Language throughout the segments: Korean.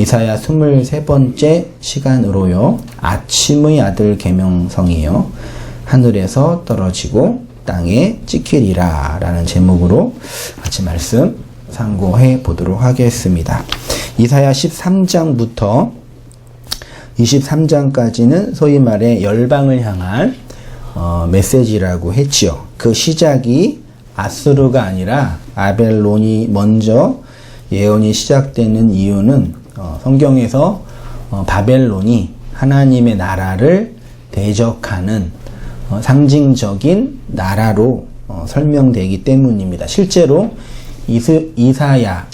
이사야 23번째 시간으로요. 아침의 아들 계명성이요. 하늘에서 떨어지고 땅에 찍히리라 라는 제목으로 같이 말씀 상고해 보도록 하겠습니다. 이사야 13장부터 23장까지는 소위 말해 열방을 향한 메시지라고 했지요. 그 시작이 아수르가 아니라 바벨론이 먼저 예언이 시작되는 이유는 성경에서 바벨론이 하나님의 나라를 대적하는 상징적인 나라로 설명되기 때문입니다. 실제로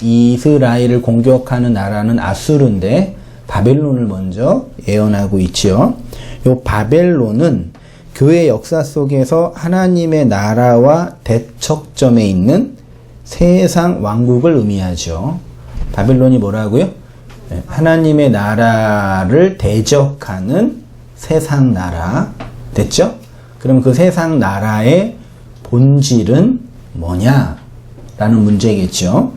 이스라엘을 공격하는 나라는 아수르인데 바벨론을 먼저 예언하고 있죠. 이 바벨론은 교회 역사 속에서 하나님의 나라와 대척점에 있는 세상 왕국을 의미하죠. 바벨론이 뭐라고요? 하나님의 나라를 대적하는 세상 나라. 됐죠? 그럼 그 세상 나라의 본질은 뭐냐? 라는 문제겠죠.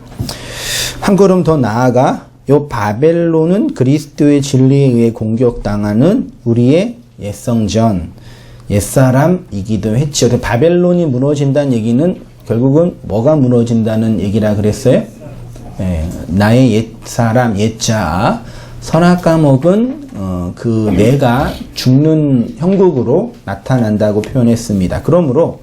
한 걸음 더 나아가 이 바벨론은 그리스도의 진리에 의해 공격당하는 우리의 옛성전, 옛사람이기도 했죠. 바벨론이 무너진다는 얘기는 결국은 뭐가 무너진다는 얘기라 그랬어요? 나의 옛사람, 옛자, 선악 과목은 그 내가 죽는 형국으로 나타난다고 표현했습니다. 그러므로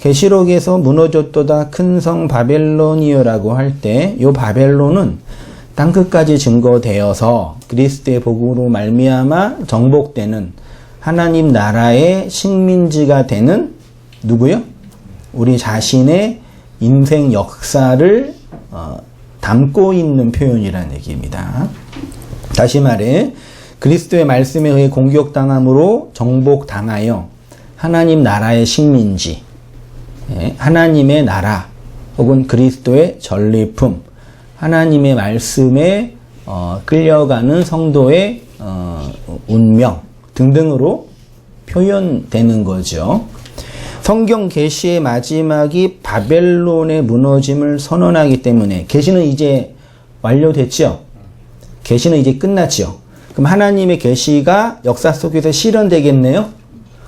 계시록에서 무너졌도다 큰 성 바벨론이여라고 할 때 이 바벨론은 땅끝까지 증거되어서 그리스도의 복음으로 말미암아 정복되는 하나님 나라의 식민지가 되는 누구요? 우리 자신의 인생 역사를 담고 있는 표현이라는 얘기입니다. 다시 말해 그리스도의 말씀에 의해 공격당함으로 정복당하여 하나님 나라의 식민지, 하나님의 나라 혹은 그리스도의 전리품, 하나님의 말씀에 끌려가는 성도의 운명 등등으로 표현되는 거죠. 성경 계시의 마지막이 바벨론의 무너짐을 선언하기 때문에 계시는 이제 완료됐죠. 계시는 이제 끝났죠. 그럼 하나님의 계시가 역사 속에서 실현되겠네요.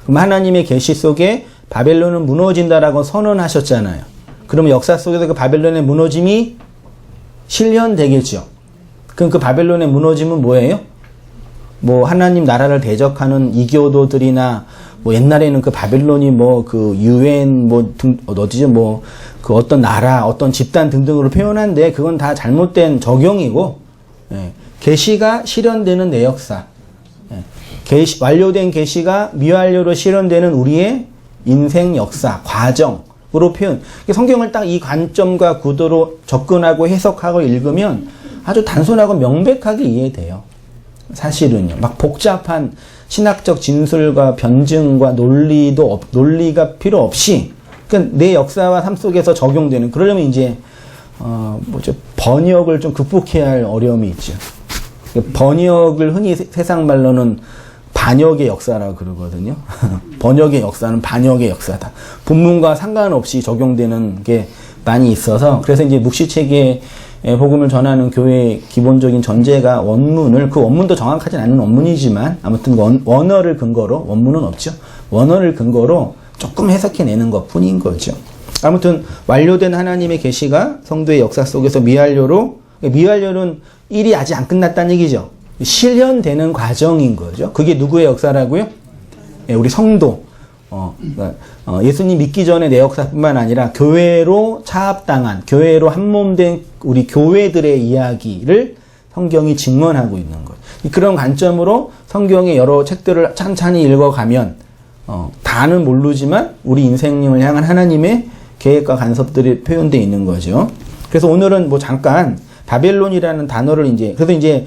그럼 하나님의 계시 속에 바벨론은 무너진다라고 선언하셨잖아요. 그럼 역사 속에서 그 바벨론의 무너짐이 실현되겠죠. 그럼 그 바벨론의 무너짐은 뭐예요? 뭐 하나님 나라를 대적하는 이교도들이나 뭐 옛날에는 그 바벨론이 뭐 그 유엔 뭐 등 어디죠 뭐 그 어떤 나라 어떤 집단 등등으로 표현한데 그건 다 잘못된 적용이고 계시가 실현되는 내역사, 완료된 계시가 미완료로 실현되는 우리의 인생 역사 과정으로 표현. 성경을 딱 이 관점과 구도로 접근하고 해석하고 읽으면 아주 단순하고 명백하게 이해돼요. 사실은요. 막 복잡한 신학적 진술과 변증과 논리가 필요 없이 그러니까 내 역사와 삶 속에서 적용되는 그러려면 이제 번역을 좀 극복해야 할 어려움이 있죠. 번역을 흔히 세상 말로는 반역의 역사라고 그러거든요. 번역의 역사는 반역의 역사다. 본문과 상관없이 적용되는 게 많이 있어서 그래서 이제 묵시체계의 복음을 전하는 교회의 기본적인 전제가 원문을 그 원문도 정확하진 않은 원문이지만 아무튼 원어를 근거로 원문은 없죠. 원어를 근거로 조금 해석해내는 것뿐인 거죠. 아무튼 완료된 하나님의 계시가 성도의 역사 속에서 미완료는 일이 아직 안 끝났다는 얘기죠. 실현되는 과정인 거죠. 그게 누구의 역사라고요? 우리 성도. 예수님 믿기 전에 내 역사뿐만 아니라 교회로 차압당한, 교회로 한몸된 우리 교회들의 이야기를 성경이 증언하고 있는 거예요. 그런 관점으로 성경의 여러 책들을 찬찬히 읽어가면 다는 모르지만 우리 인생님을 향한 하나님의 계획과 간섭들이 표현되어 있는 거죠. 그래서 오늘은 뭐 잠깐 바벨론이라는 단어를 그래서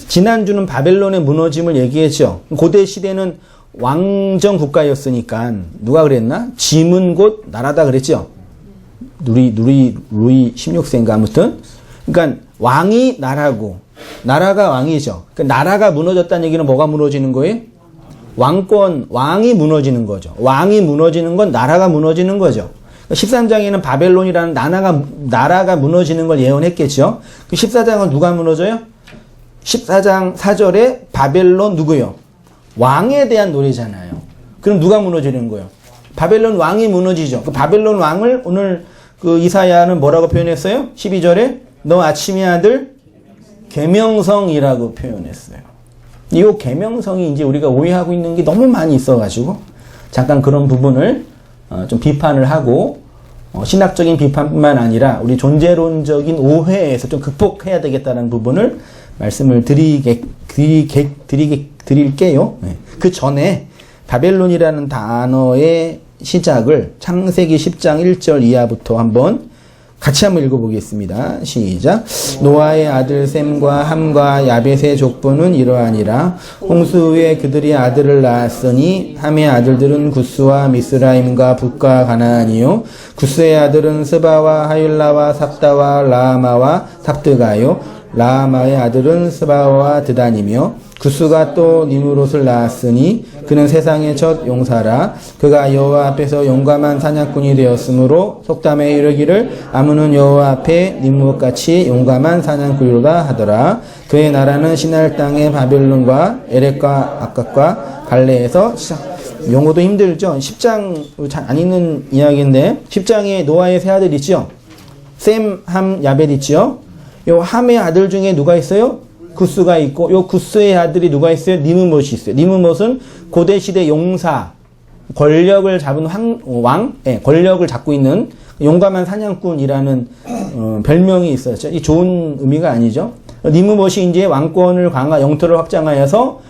지난주는 바벨론의 무너짐을 얘기했죠. 고대 시대는 왕정 국가였으니까 누가 그랬나? 짐은 곧 나라다 그랬죠. 루이 16세인가 아무튼. 그러니까 왕이 나라고 나라가 왕이죠. 그러니까 나라가 무너졌다는 얘기는 뭐가 무너지는 거예요? 왕이 무너지는 거죠. 왕이 무너지는 건 나라가 무너지는 거죠. 13장에는 바벨론이라는 나라가 무너지는 걸 예언했겠죠. 그 14장은 누가 무너져요? 14장 4절에 바벨론 누구요? 왕에 대한 노래잖아요. 그럼 누가 무너지는 거예요? 바벨론 왕이 무너지죠. 그 바벨론 왕을 오늘 그 이사야는 뭐라고 표현했어요? 12절에 너 아침의 아들 계명성이라고 표현했어요. 이 계명성이 이제 우리가 오해하고 있는 게 너무 많이 있어가지고 잠깐 그런 부분을 좀 비판을 하고 신학적인 비판뿐만 아니라 우리 존재론적인 오해에서 좀 극복해야 되겠다는 부분을 말씀을 드릴게요. 그 전에 바벨론이라는 단어의 시작을 창세기 10장 1절 이하부터 한번 같이 한번 읽어보겠습니다. 시작. 노아의 아들 셈과 함과 야벳의 족보는 이러하니라. 홍수 후에 그들이 아들을 낳았으니 함의 아들들은 구스와 미스라임과 북과 가나안이요. 구스의 아들은 스바와 하율라와 삽다와 라마와 삽드가요. 라마의 아들은 스바와 드단이며 구스가 또 니므롯을 낳았으니 그는 세상의 첫 용사라. 그가 여호와 앞에서 용감한 사냥꾼이 되었으므로 속담에 이르기를 아무는 여호와 앞에 니므롯같이 용감한 사냥꾼이로다 하더라. 그의 나라는 시날 땅의 바벨론과 에렉과 아깝과 갈레에서 용어도 힘들죠. 10장 잘 안 읽는 이야기인데 10장에 노아의 세 아들 있죠. 셈, 함, 야벳 있죠. 요 함의 아들 중에 누가 있어요? 구스가 있고 요 구스의 아들이 누가 있어요? 니므롯이 있어요. 니므롯은 고대 시대 용사, 권력을 잡은 왕, 권력을 잡고 있는 용감한 사냥꾼이라는 별명이 있었죠. 이 좋은 의미가 아니죠. 니므롯이 이제 왕권을 영토를 확장하여서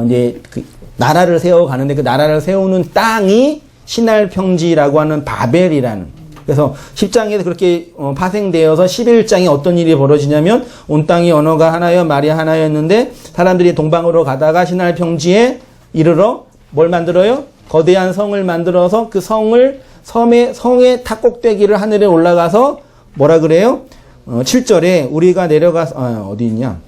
이제 그 나라를 세워가는데 그 나라를 세우는 땅이 시날 평지라고 하는 바벨이라는. 그래서 10장에서 그렇게 파생되어서 11장에 어떤 일이 벌어지냐면 온 땅이 언어가 하나여 말이 하나였는데 사람들이 동방으로 가다가 시날 평지에 이르러 뭘 만들어요? 거대한 성을 만들어서 그 성의 탑꼭대기를 하늘에 올라가서 뭐라 그래요? 7절에 우리가 어디 있냐?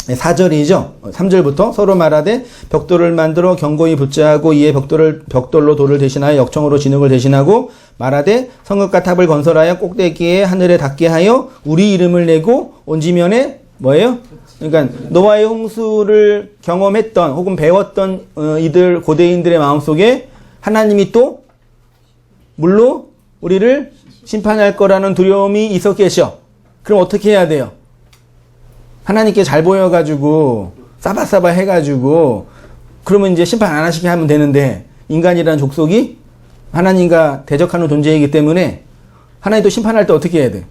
4절이죠. 3절부터 서로 말하되 벽돌을 만들어 견고히 붙자하고 이에 벽돌로 돌을 대신하여 역청으로 진흙을 대신하고 말하되 성읍과 탑을 건설하여 꼭대기에 하늘에 닿게 하여 우리 이름을 내고 온 지면에 뭐예요? 그러니까 노아의 홍수를 경험했던 혹은 배웠던 이들 고대인들의 마음속에 하나님이 또 물로 우리를 심판할 거라는 두려움이 있었겠죠. 그럼 어떻게 해야 돼요? 하나님께 잘 보여가지고 싸바싸바 해가지고 그러면 이제 심판 안 하시게 하면 되는데 인간이라는 족속이 하나님과 대적하는 존재이기 때문에 하나님도 심판할 때 어떻게 해야 돼?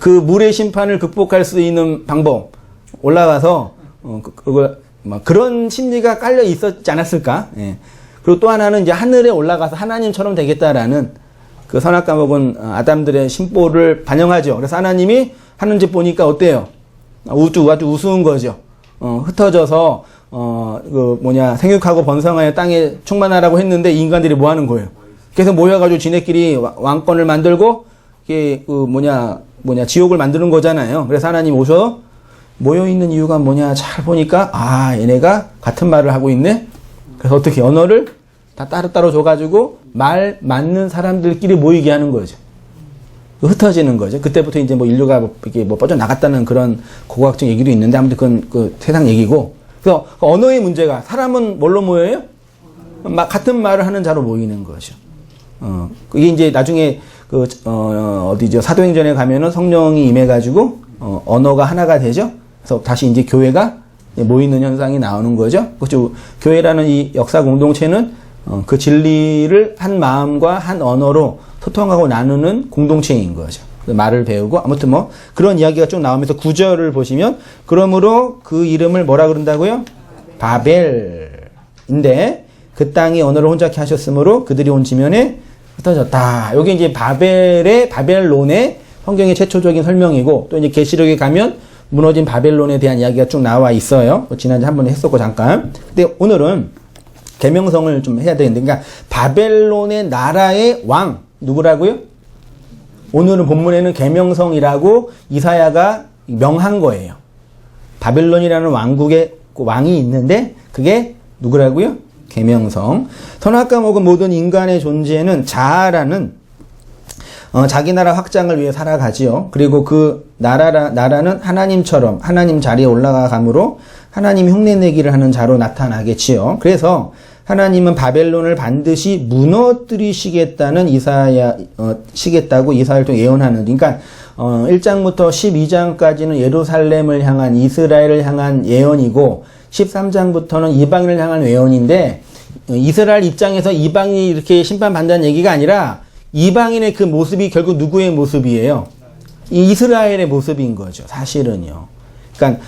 그 물의 심판을 극복할 수 있는 방법 올라가서 그런 심리가 깔려 있었지 않았을까? 예. 그리고 또 하나는 이제 하늘에 올라가서 하나님처럼 되겠다라는 그 선악과 먹은 아담들의 심보를 반영하죠. 그래서 하나님이 하는 짓 보니까 어때요? 아주 우스운 거죠. 흩어져서 생육하고 번성하여 땅에 충만하라고 했는데 이 인간들이 뭐 하는 거예요? 그래서 모여가지고 지네끼리 왕권을 만들고 이게 지옥을 만드는 거잖아요. 그래서 하나님 오셔 모여 있는 이유가 뭐냐 잘 보니까 얘네가 같은 말을 하고 있네. 그래서 어떻게 언어를 다 따로따로 줘가지고 말 맞는 사람들끼리 모이게 하는 거죠. 흩어지는 거죠. 그때부터 이제 인류가 이렇게 뻗어나갔다는 그런 고고학적 얘기도 있는데 아무튼 그건 그 세상 얘기고. 그래서 언어의 문제가 사람은 뭘로 모여요? 같은 말을 하는 자로 모이는 거죠. 그게 이제 나중에 어디죠? 사도행전에 가면은 성령이 임해가지고 언어가 하나가 되죠. 그래서 다시 이제 교회가 모이는 현상이 나오는 거죠. 그렇죠. 교회라는 이 역사 공동체는 그 진리를 한 마음과 한 언어로 소통하고 나누는 공동체인 거죠. 말을 배우고 아무튼 그런 이야기가 쭉 나오면서 9절을 보시면 그러므로 그 이름을 뭐라 그런다고요? 바벨인데 그 땅이 언어를 혼잡케 하셨으므로 그들이 온 지면에 흩어졌다. 여기 이제 바벨론의 성경의 최초적인 설명이고 또 이제 계시록에 가면 무너진 바벨론에 대한 이야기가 쭉 나와 있어요. 지난주에 한 번 했었고 잠깐. 근데 오늘은 계명성을 좀 해야 되는데 그러니까 바벨론의 나라의 왕 누구라고요? 오늘은 본문에는 계명성이라고 이사야가 명한 거예요. 바벨론이라는 왕국의 왕이 있는데 그게 누구라고요? 계명성. 선악과 먹은 모든 인간의 존재는 자아라는 자기 나라 확장을 위해 살아가지요. 그리고 그 나라는 하나님처럼 하나님 자리에 올라가감으로 하나님 흉내내기를 하는 자로 나타나겠지요. 그래서 하나님은 바벨론을 반드시 무너뜨리시겠다는 시겠다고 이사야를 통해 예언하는, 그러니까 1장부터 12장까지는 예루살렘을 향한, 이스라엘을 향한 예언이고 13장부터는 이방인을 향한 예언인데, 이스라엘 입장에서 이방인이 이렇게 심판받는다는 얘기가 아니라 이방인의 그 모습이 결국 누구의 모습이에요? 이스라엘의 모습인 거죠, 사실은요. 그러니까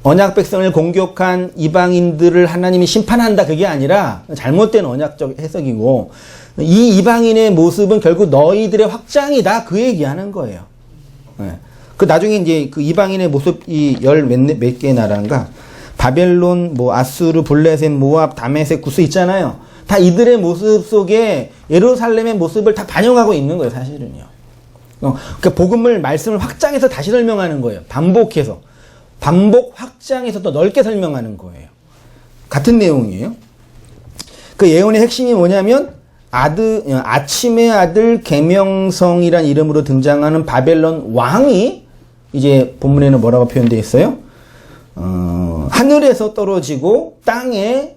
언약 백성을 공격한 이방인들을 하나님이 심판한다, 그게 아니라 잘못된 언약적 해석이고, 이 이방인의 모습은 결국 너희들의 확장이다, 그 얘기하는 거예요. 네. 그 나중에 이제 그 이방인의 모습이 몇 개 나라인가? 바벨론, 아수르, 블레셋, 모압, 다메섹, 구스 있잖아요. 다 이들의 모습 속에 예루살렘의 모습을 다 반영하고 있는 거예요, 사실은요. 그러니까 복음을, 말씀을 확장해서 다시 설명하는 거예요. 반복, 확장해서 또 넓게 설명하는 거예요. 같은 내용이에요. 그 예언의 핵심이 뭐냐면, 아침의 아들 계명성이란 이름으로 등장하는 바벨론 왕이, 이제 본문에는 뭐라고 표현되어 있어요? 하늘에서 떨어지고 땅에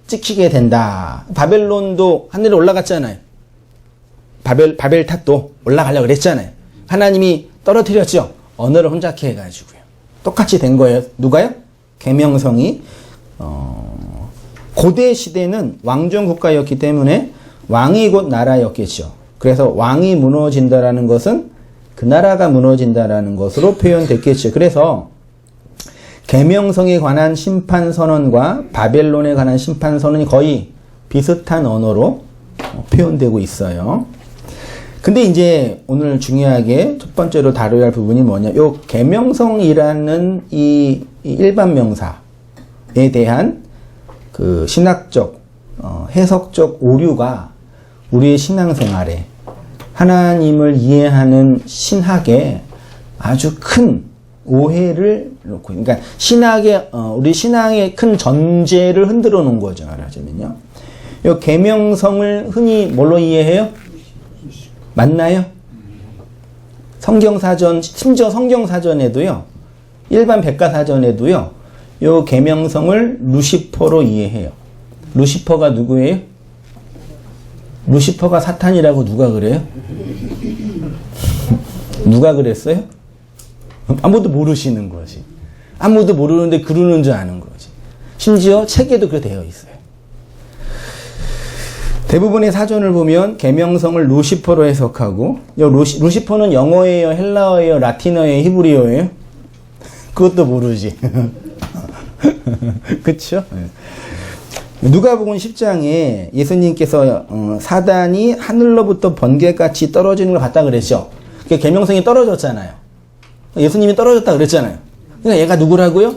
찍히게 된다. 바벨론도 하늘에 올라갔잖아요. 바벨탑도 올라가려고 그랬잖아요. 하나님이 떨어뜨렸죠. 언어를 혼잡케 해가지고요. 똑같이 된 거예요. 누가요? 계명성이. 고대 시대는 왕정 국가였기 때문에 왕이 곧 나라였겠죠. 그래서 왕이 무너진다라는 것은 그 나라가 무너진다라는 것으로 표현됐겠죠. 그래서 계명성에 관한 심판 선언과 바벨론에 관한 심판 선언이 거의 비슷한 언어로 표현되고 있어요. 근데 이제 오늘 중요하게 첫 번째로 다뤄야 할 부분이 뭐냐? 요 계명성이라는 이 일반 명사에 대한 그 신학적, 해석적 오류가 우리의 신앙생활에, 하나님을 이해하는 신학에 아주 큰 오해를 놓고, 그러니까 우리 신앙의 큰 전제를 흔들어 놓은 거죠, 말하자면요. 이 계명성을 흔히 뭘로 이해해요? 맞나요? 성경사전, 심지어 성경사전에도요, 일반 백과사전에도요, 이 계명성을 루시퍼로 이해해요. 루시퍼가 누구예요? 루시퍼가 사탄이라고 누가 그래요? 누가 그랬어요? 아무도 모르시는 거지. 아무도 모르는데 그러는 줄 아는 거지. 심지어 책에도 그렇게 되어 있어요. 대부분의 사전을 보면 계명성을 루시퍼로 해석하고, 루시퍼는 영어예요, 헬라어예요, 라틴어예요, 히브리어예요? 그것도 모르지. 그쵸? 누가복음 10장에 예수님께서 사단이 하늘로부터 번개같이 떨어지는 걸 봤다 그랬죠. 그러니까 계명성이 떨어졌잖아요. 예수님이 떨어졌다 그랬잖아요. 그러니까 얘가 누구라고요?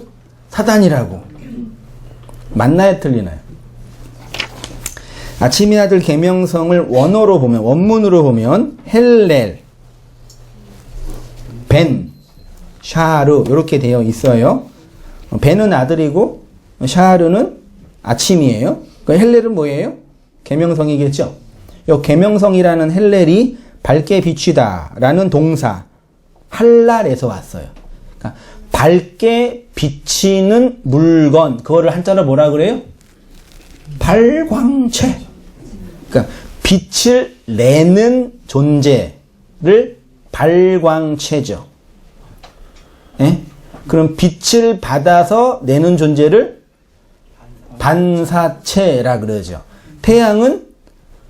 사단이라고. 맞나요? 틀리나요? 아침의 아들 계명성을 원문으로 보면 헬렐, 벤, 샤르 이렇게 되어 있어요. 벤은 아들이고 샤르는 아침이에요. 그 헬렐은 뭐예요? 계명성이겠죠. 이 계명성이라는 헬렐이 밝게 비추다라는 동사 할랄에서 왔어요. 그러니까 밝게 비치는 물건, 그거를 한자로 뭐라 그래요? 발광체. 그러니까 빛을 내는 존재를 발광체죠. 예? 그럼 빛을 받아서 내는 존재를 반사체라 그러죠. 태양은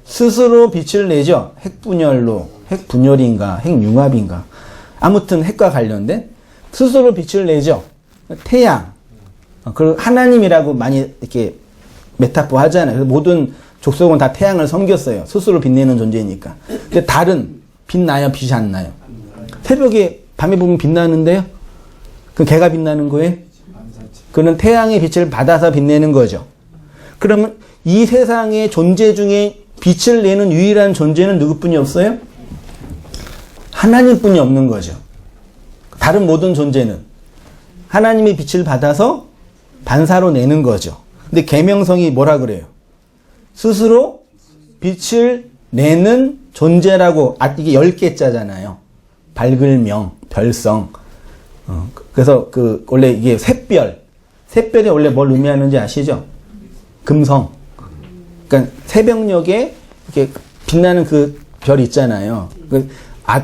스스로 빛을 내죠. 핵분열로, 핵분열인가, 핵융합인가. 아무튼 핵과 관련된 스스로 빛을 내죠. 태양. 그리고 하나님이라고 많이 이렇게 메타포 하잖아요. 그래서 모든 족속은 다 태양을 섬겼어요. 스스로 빛내는 존재니까. 근데 달은 빛나요? 빛이 안 나요? 새벽에 밤에 보면 빛나는데요? 그럼 걔가 빛나는 거예요? 그는 태양의 빛을 받아서 빛내는 거죠. 그러면 이 세상의 존재 중에 빛을 내는 유일한 존재는 누구뿐이 없어요? 하나님뿐이 없는 거죠. 다른 모든 존재는 하나님의 빛을 받아서 반사로 내는 거죠. 근데 계명성이 뭐라 그래요? 스스로 빛을 내는 존재라고, 이게 10개자잖아요. 밝을명, 별성. 그래서 원래 이게 샛별이 원래 뭘 의미하는지 아시죠? 금성. 그러니까 새벽녘에 이렇게 빛나는 그 별 있잖아요.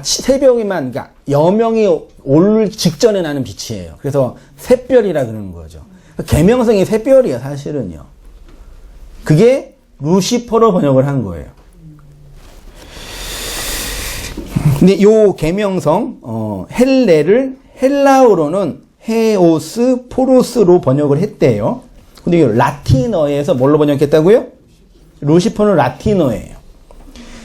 새벽에만, 그러니까 여명이 올 직전에 나는 빛이에요. 그래서 샛별이라 그러는 거죠. 계명성이 샛별이야, 사실은요. 그게 루시퍼로 번역을 한 거예요. 근데 요 계명성, 헬레를 헬라어로는 헤오스 포로스로 번역을 했대요. 근데 이 라틴어에서 뭘로 번역했다고요? 루시퍼는 라틴어예요.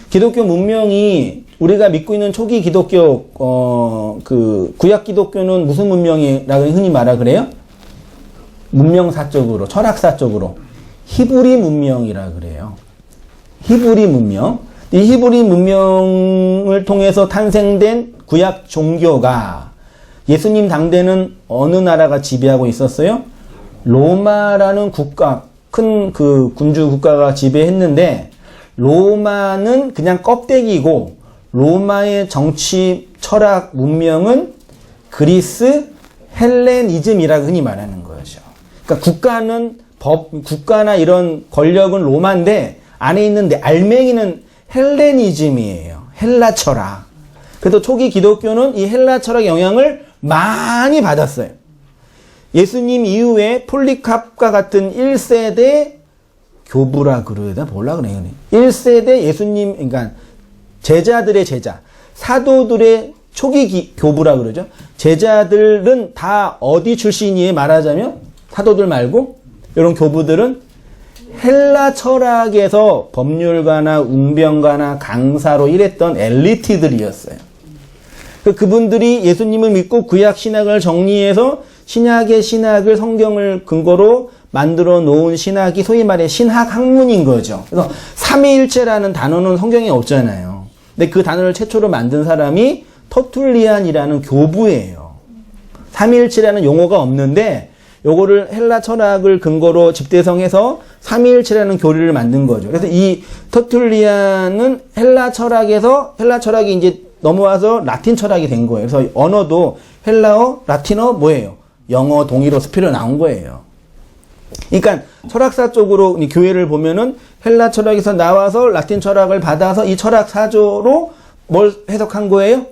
기독교 문명이 우리가 믿고 있는 초기 기독교, 구약 기독교는 무슨 문명이라고 흔히 말하 그래요? 문명사적으로, 철학사적으로. 히브리 문명이라 그래요. 히브리 문명. 이 히브리 문명을 통해서 탄생된 구약 종교가 예수님 당대는 어느 나라가 지배하고 있었어요? 로마라는 국가, 큰 군주 국가가 지배했는데, 로마는 그냥 껍데기고, 로마의 정치, 철학, 문명은 그리스 헬레니즘이라고 흔히 말하는 거죠. 그러니까 국가나 이런 권력은 로마인데, 안에 있는 알맹이는 헬레니즘이에요. 헬라 철학. 그래서 초기 기독교는 이 헬라 철학의 영향을 많이 받았어요. 예수님 이후에 폴리캅과 같은 1세대 교부라 그래야 되나? 뭐라 그래요? 1세대 예수님, 그러니까 제자들의 제자, 사도들의 초기 교부라 그러죠. 제자들은 다 어디 출신이에요? 말하자면 사도들 말고 이런 교부들은 헬라 철학에서 법률가나 웅변가나 강사로 일했던 엘리트들이었어요. 그분들이 예수님을 믿고 구약 신학을 정리해서 신약의 신학을 성경을 근거로 만들어 놓은 신학이 소위 말해 신학 학문인 거죠. 그래서 삼위일체라는 단어는 성경에 없잖아요. 근데 그 단어를 최초로 만든 사람이 터툴리안이라는 교부예요. 삼위일체라는 용어가 없는데 요거를 헬라 철학을 근거로 집대성해서 삼위일체라는 교리를 만든 거죠. 그래서 이 터툴리안은 헬라 철학이 이제 넘어와서 라틴 철학이 된 거예요. 그래서 언어도 헬라어, 라틴어 뭐예요? 영어, 동의로 스피로 나온 거예요. 그러니까 철학사 쪽으로 교회를 보면은 헬라 철학에서 나와서 라틴 철학을 받아서 이 철학 사조로 뭘 해석한 거예요?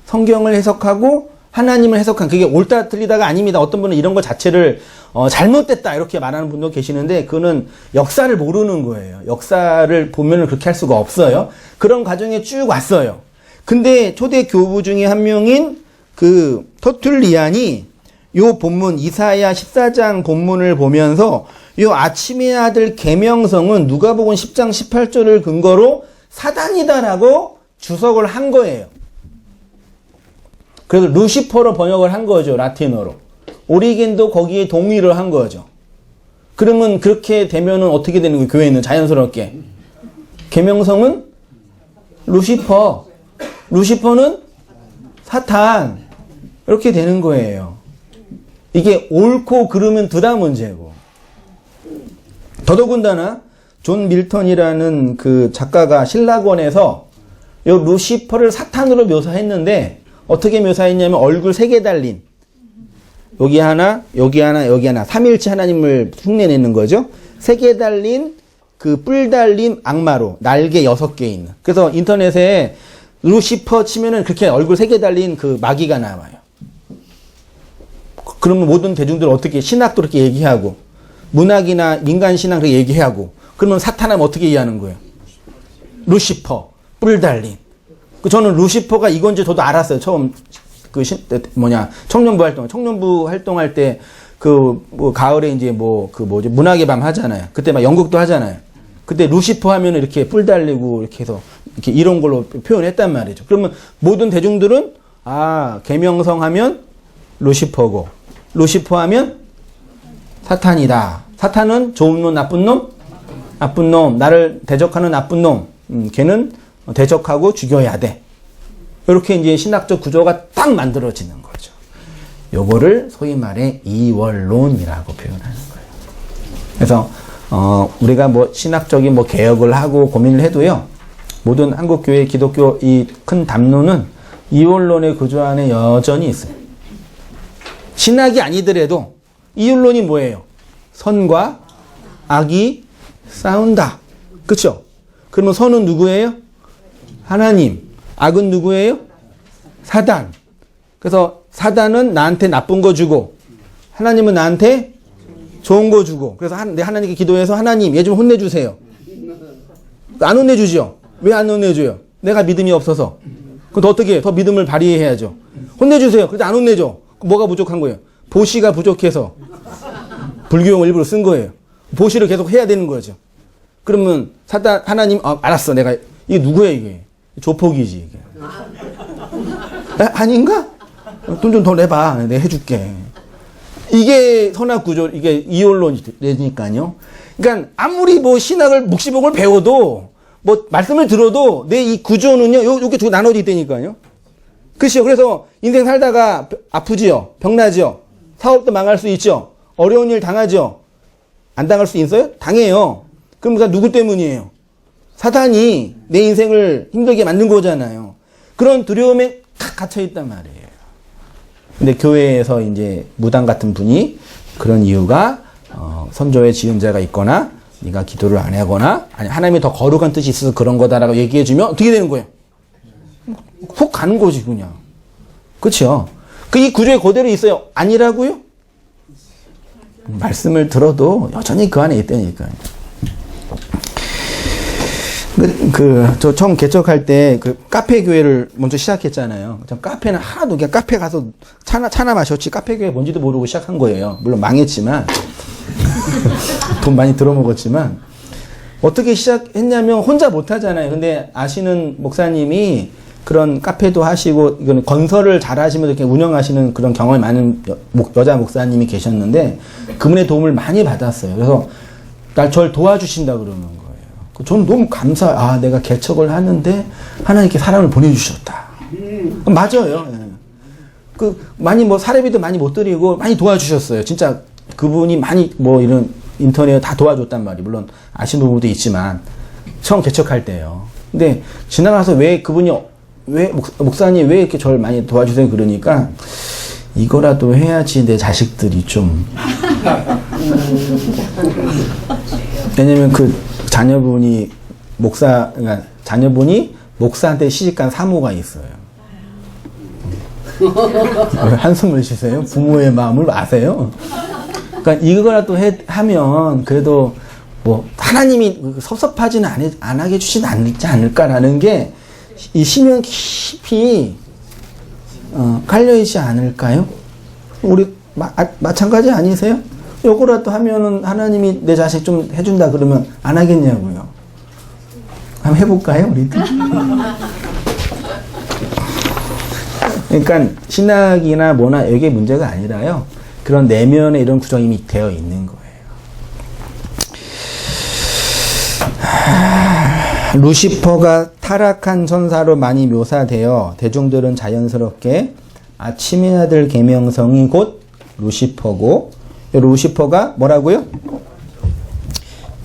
성경을 해석하고 하나님을 해석한, 그게 옳다 틀리다가 아닙니다. 어떤 분은 이런 것 자체를 잘못됐다 이렇게 말하는 분도 계시는데 그거는 역사를 모르는 거예요. 역사를 보면은 그렇게 할 수가 없어요. 그런 과정에 쭉 왔어요. 근데 초대 교부 중에 한 명인 터툴리안이 요 본문 이사야 14장 본문을 보면서 요 아침의 아들 계명성은 누가복음 10장 18절을 근거로 사단이다라고 주석을 한 거예요. 그래서 루시퍼로 번역을 한 거죠. 라틴어로. 오리겐도 거기에 동의를 한 거죠. 그러면 그렇게 되면은 어떻게 되는 거예요? 교회는 자연스럽게. 계명성은 루시퍼. 루시퍼는 사탄. 이렇게 되는 거예요. 이게 옳고 그르면 두다 문제고. 더더군다나 존 밀턴이라는 그 작가가 신라권에서 요 루시퍼를 사탄으로 묘사했는데 어떻게 묘사했냐면 얼굴 3개 달린 여기 하나, 여기 하나, 여기 하나 삼위일체 하나님을 흉내내는 거죠. 3개 달린 뿔 달린 악마로 날개 6개 있는. 그래서 인터넷에 루시퍼 치면은 그렇게 얼굴 3개 달린 마귀가 나와요. 그러면 모든 대중들 어떻게 신학도 그렇게 얘기하고 문학이나 민간 신학 그렇게 얘기하고 그러면 사탄하면 어떻게 이해하는 거예요? 루시퍼, 뿔 달린. 저는 루시퍼가 이건지 저도 알았어요. 처음 청년부 활동할 때 가을에 이제 문학의 밤 하잖아요. 그때 막 연극도 하잖아요. 그때 루시퍼 하면 이렇게 뿔 달리고 이렇게 해서 이렇게 이런 걸로 표현했단 말이죠. 그러면 모든 대중들은 계명성 하면 루시퍼고 루시퍼 하면 사탄이다. 사탄은 좋은 놈, 나쁜 놈? 나쁜 놈. 나를 대적하는 나쁜 놈. 걔는 대적하고 죽여야 돼. 이렇게 이제 신학적 구조가 딱 만들어지는 거죠. 요거를 소위 말해 이원론이라고 표현하는 거예요. 그래서 우리가 신학적인 개혁을 하고 고민을 해도요. 모든 한국교회 기독교 이 큰 담론은 이원론의 구조 안에 여전히 있어요. 신학이 아니더라도 이원론이 뭐예요? 선과 악이 싸운다. 그렇죠? 그러면 선은 누구예요? 하나님. 악은 누구예요? 사단. 그래서 사단은 나한테 나쁜 거 주고 하나님은 나한테 좋은 거 주고. 그래서 하나님께 기도해서 하나님 얘 좀 혼내주세요. 안 혼내주죠? 왜 안 혼내줘요? 내가 믿음이 없어서. 그럼 어떻게 해요? 더 믿음을 발휘해야죠. 혼내주세요. 그래도 안 혼내줘. 뭐가 부족한 거예요? 보시가 부족해서 불교용을 일부러 쓴 거예요. 보시를 계속 해야 되는 거죠. 그러면 하나님 알았어. 내가 이게 누구야 이게? 조폭이지 이게. 아닌가? 돈 좀 더 내봐. 내가 해줄게. 이게 선악 구조, 이게 이원론이니까요. 그러니까 아무리 뭐 신학을 묵시복을 배워도 뭐 말씀을 들어도 내 이 구조는요. 요게 두 나눠져 있다니까요. 그렇죠. 그래서 인생 살다가 아프지요. 병나지요. 사업도 망할 수 있죠. 어려운 일 당하죠. 안 당할 수 있어요? 당해요. 그럼 누구 때문이에요? 사단이 내 인생을 힘들게 만든 거잖아요. 그런 두려움에 탁 갇혀 있단 말이에요. 근데 교회에서 이제 무당 같은 분이 그런 이유가 선조의 지은자가 있거나 네가 기도를 안 하거나 아니 하나님이 더 거룩한 뜻이 있어서 그런 거다라고 얘기해주면 어떻게 되는 거예요? 훅 가는 거지 그냥. 그렇죠? 이 구조에 그대로 있어요. 아니라고요? 말씀을 들어도 여전히 그 안에 있다니까요. 저 처음 개척할 때 그 카페 교회를 먼저 시작했잖아요. 전 카페는 하나도 그냥 카페 가서 차나 마셨지 카페 교회 뭔지도 모르고 시작한 거예요. 물론 망했지만 돈 많이 들어먹었지만 어떻게 시작했냐면 혼자 못 하잖아요. 근데 아시는 목사님이 그런 카페도 하시고 이건 건설을 잘 하시면서 이렇게 운영하시는 그런 경험이 많은 여자 목사님이 계셨는데 그분의 도움을 많이 받았어요. 그래서 절 도와주신다 그러는 거예요. 저는 너무 내가 개척을 하는데 하나님께 사람을 보내주셨다. 맞아요. 많이 사례비도 많이 못 드리고 많이 도와주셨어요. 진짜 그분이 많이 이런 인터넷 다 도와줬단 말이에요. 물론 아시는 부분도 있지만 처음 개척할 때요. 근데 지나가서 왜 그분이 목사님 왜 이렇게 저를 많이 도와주세요? 그러니까 이거라도 해야지 내 자식들이 좀 왜냐면 자녀분이 그러니까 자녀분이 목사한테 시집간 사모가 있어요. 한숨을 쉬세요? 부모의 마음을 아세요? 그러니까 이거라도 하면 그래도 하나님이 섭섭하지는 안 하게 해주진 않지 않을까라는 게 이 심연 깊이 깔려있지 않을까요? 우리 마찬가지 아니세요? 요거라도 하면은 하나님이 내 자식 좀 해준다 그러면 안 하겠냐고요. 한번 해볼까요, 우리도? 그러니까 신학이나 뭐나 이게 문제가 아니라요. 그런 내면에 이런 구성이 이미 되어 있는 거예요. 루시퍼가 타락한 천사로 많이 묘사되어 대중들은 자연스럽게 아침의 아들 계명성이 곧 루시퍼고 루시퍼가 뭐라고요?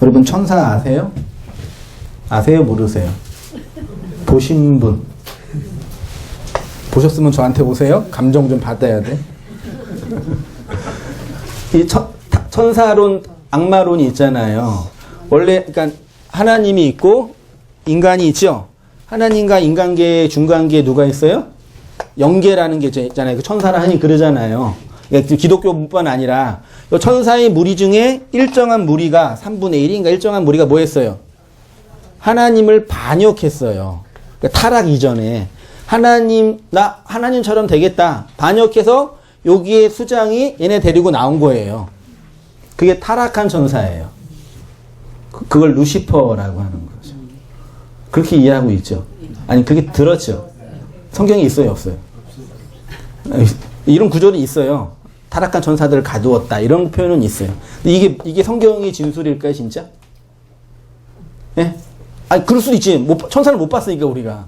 여러분 천사 아세요? 아세요? 모르세요? 보신 분 보셨으면 저한테 오세요. 감정 좀 받아야 돼. 이 천사론 악마론이 있잖아요. 원래 그러니까 하나님이 있고 인간이 있죠. 하나님과 인간계의 중간계에 누가 있어요? 영계라는 게 있잖아요. 그 천사라 하니 그러잖아요. 그러니까 기독교뿐만 아니라 천사의 무리 중에 일정한 무리가 3분의 1인가 일정한 무리가 뭐 했어요? 하나님을 반역했어요. 그러니까 타락 이전에 나 하나님처럼 되겠다. 반역해서 여기에 수장이 얘네 데리고 나온 거예요. 그게 타락한 천사예요. 그걸 루시퍼라고 하는 거죠. 그렇게 이해하고 있죠. 아니 그렇게 들었죠. 성경에 있어요, 없어요? 이런 구절이 있어요. 타락한 천사들을 가두었다. 이런 표현은 있어요. 근데 이게 성경의 진술일까요, 진짜? 예? 아니, 그럴 수도 있지. 천사를 못 봤으니까, 우리가.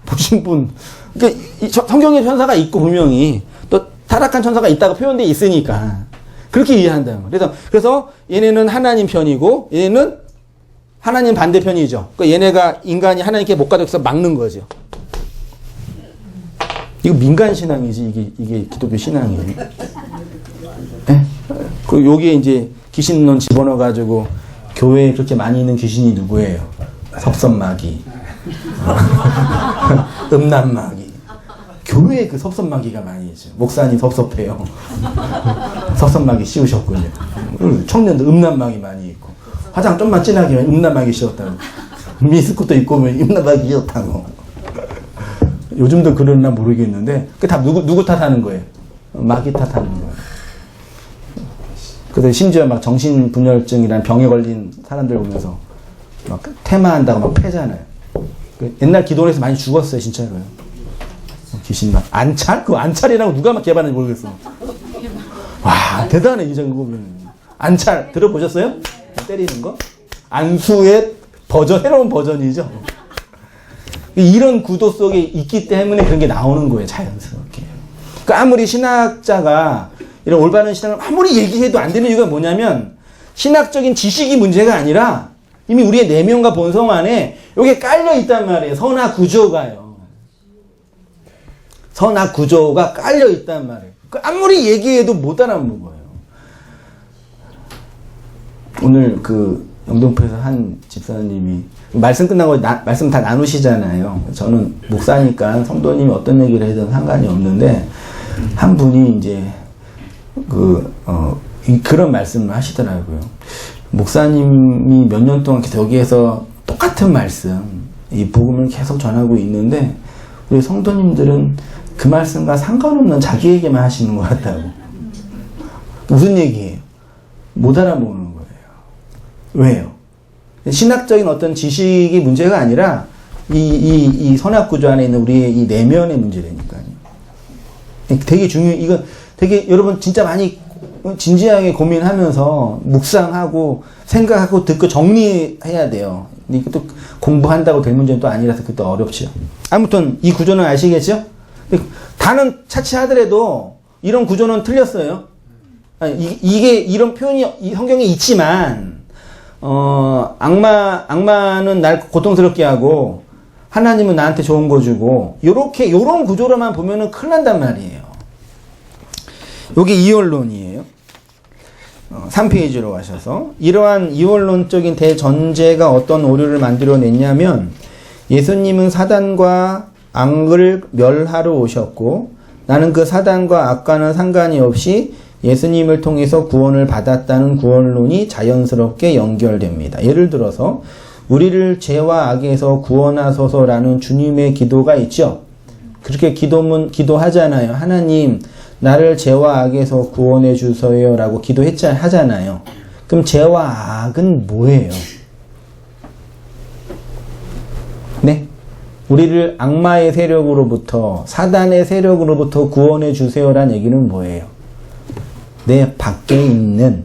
보신 분. 그러니까, 성경에 천사가 있고, 분명히. 또, 타락한 천사가 있다고 표현되어 있으니까. 그렇게 이해한다는 거예요. 그래서 얘네는 하나님 편이고, 얘네는 하나님 반대편이죠. 그러니까 얘네가 인간이 하나님께 못 가져서 막는 거죠. 이거 민간 신앙이지 이게 기독교 신앙이에요. 네? 그 여기에 이제 귀신론 집어넣어 가지고 교회에 그렇게 많이 있는 귀신이 누구예요? 섭섭마귀, 음란마귀. 교회에 그 섭섭마귀가 많이 있죠. 목사님 섭섭해요. 섭섭마귀 씌우셨군요. 청년들 음란마귀 많이 있고. 화장 좀만 진하게 하면 음란마귀 씌웠다고. 미스코트 입고 오면 음란마귀 씌웠다고. 요즘도 그러나 모르겠는데, 그 다 누구 탓하는 거예요? 마귀 탓하는 거예요. 그래서 심지어 막 정신분열증이라는 병에 걸린 사람들 보면서 막 퇴마한다고 막 패잖아요. 옛날 기도원에서 많이 죽었어요, 진짜로요. 귀신 막 안찰? 그 안찰이라고 누가 막 개발했는지 모르겠어. 와, 대단해, 이 정도면. 안찰 들어보셨어요? 때리는 거? 안수의 버전, 새로운 버전이죠. 이런 구도 속에 있기 때문에 그런 게 나오는 거예요, 자연스럽게. 그러니까 아무리 신학자가 이런 올바른 신앙을 아무리 얘기해도 안 되는 이유가 뭐냐면, 신학적인 지식이 문제가 아니라 이미 우리의 내면과 본성 안에 이게 깔려 있단 말이에요. 선악 구조가요. 선악 구조가 깔려 있단 말이에요. 아무리 얘기해도 못 알아보는 거예요. 오늘 그 영등포에서 한 집사님이 말씀 끝나고 말씀 다 나누시잖아요. 저는 목사니까 성도님이 어떤 얘기를 해도 상관이 없는데, 한 분이 이제 그런 말씀을 하시더라고요. 목사님이 몇 년 동안 계속 여기에서 똑같은 말씀, 이 복음을 계속 전하고 있는데, 우리 성도님들은 그 말씀과 상관없는 자기 얘기만 하시는 것 같다고. 무슨 얘기예요? 못 알아보는 거예요. 왜요? 신학적인 어떤 지식이 문제가 아니라 이 선악구조 안에 있는 우리의 이 내면의 문제라니까요. 되게 중요해요. 이거 되게 여러분 진짜 많이 진지하게 고민하면서 묵상하고 생각하고 듣고 정리해야 돼요. 이게 또 공부한다고 될 문제는 또 아니라서 그것도 어렵죠. 아무튼 이 구조는 아시겠죠? 다는 차치하더라도 이런 구조는 틀렸어요. 아니, 이게 이런 표현이 이 성경에 있지만 악마는 날 고통스럽게 하고 하나님은 나한테 좋은 거 주고 요런 구조로만 보면은 큰일 난단 말이에요. 요게 이원론이에요. 3페이지로 가셔서 이러한 이원론적인 대전제가 어떤 오류를 만들어냈냐면, 예수님은 사단과 악을 멸하러 오셨고 나는 그 사단과 악과는 상관이 없이 예수님을 통해서 구원을 받았다는 구원론이 자연스럽게 연결됩니다. 예를 들어서 우리를 죄와 악에서 구원하소서라는 주님의 기도가 있죠. 그렇게 기도하잖아요. 하나님, 나를 죄와 악에서 구원해 주세요 라고 하잖아요. 그럼 죄와 악은 뭐예요? 네? 우리를 악마의 세력으로부터, 사단의 세력으로부터 구원해 주세요라는 얘기는 뭐예요? 내 밖에 있는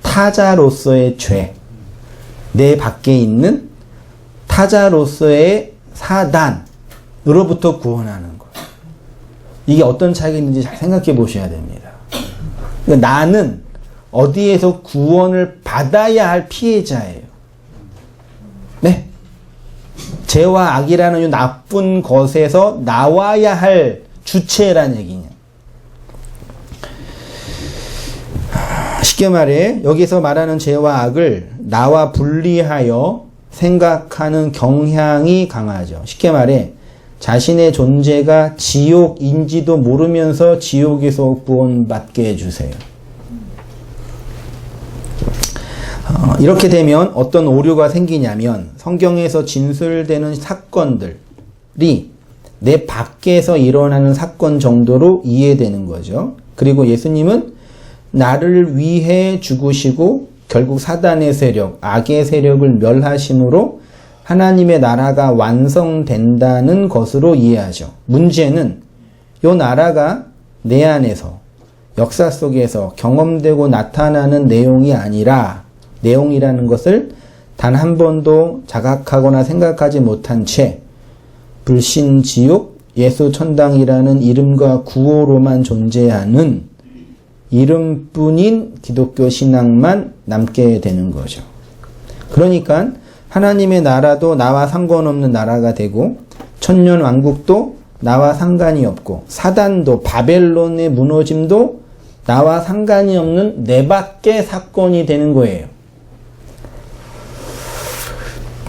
타자로서의 죄, 내 밖에 있는 타자로서의 사단으로부터 구원하는 거예요. 이게 어떤 차이가 있는지 잘 생각해 보셔야 됩니다. 그러니까 나는 어디에서 구원을 받아야 할 피해자예요. 네? 죄와 악이라는 이 나쁜 것에서 나와야 할 주체라는 얘기냐. 쉽게 말해 여기서 말하는 죄와 악을 나와 분리하여 생각하는 경향이 강하죠. 쉽게 말해 자신의 존재가 지옥인지도 모르면서 지옥에서 구원받게 해주세요. 이렇게 되면 어떤 오류가 생기냐면 성경에서 진술되는 사건들이 내 밖에서 일어나는 사건 정도로 이해되는 거죠. 그리고 예수님은 나를 위해 죽으시고 결국 사단의 세력, 악의 세력을 멸하심으로 하나님의 나라가 완성된다는 것으로 이해하죠. 문제는 이 나라가 내 안에서 역사 속에서 경험되고 나타나는 내용이라는 것을 단 한 번도 자각하거나 생각하지 못한 채 불신지옥, 예수천당이라는 이름과 구호로만 존재하는 이름뿐인 기독교 신앙만 남게 되는 거죠. 그러니까 하나님의 나라도 나와 상관없는 나라가 되고 천년 왕국도 나와 상관이 없고 사단도 바벨론의 무너짐도 나와 상관이 없는 내 밖의 사건이 되는 거예요.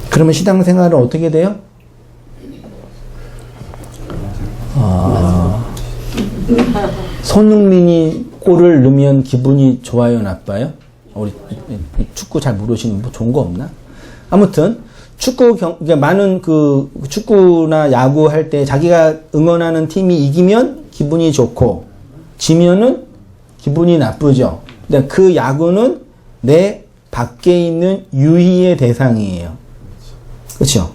그러면 신앙생활은 어떻게 돼요? 손흥민이 골을 넣으면 기분이 좋아요, 나빠요? 우리 축구 잘 모르시는 분 좋은 거 없나? 아무튼 그러니까 많은 그 축구나 야구 할 때 자기가 응원하는 팀이 이기면 기분이 좋고 지면은 기분이 나쁘죠. 근데 그 야구는 내 밖에 있는 유희의 대상이에요. 그렇죠?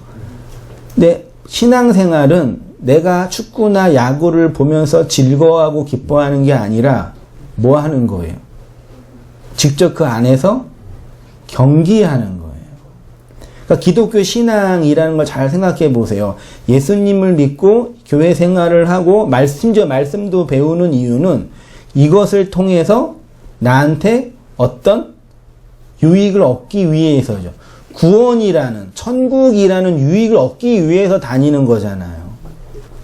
근데 신앙생활은 내가 축구나 야구를 보면서 즐거워하고 기뻐하는 게 아니라 뭐 하는 거예요? 직접 그 안에서 경기하는 거예요. 그러니까 기독교 신앙이라는 걸 잘 생각해 보세요. 예수님을 믿고 교회 생활을 하고 심지어 말씀도 배우는 이유는 이것을 통해서 나한테 어떤 유익을 얻기 위해서죠. 구원이라는, 천국이라는 유익을 얻기 위해서 다니는 거잖아요.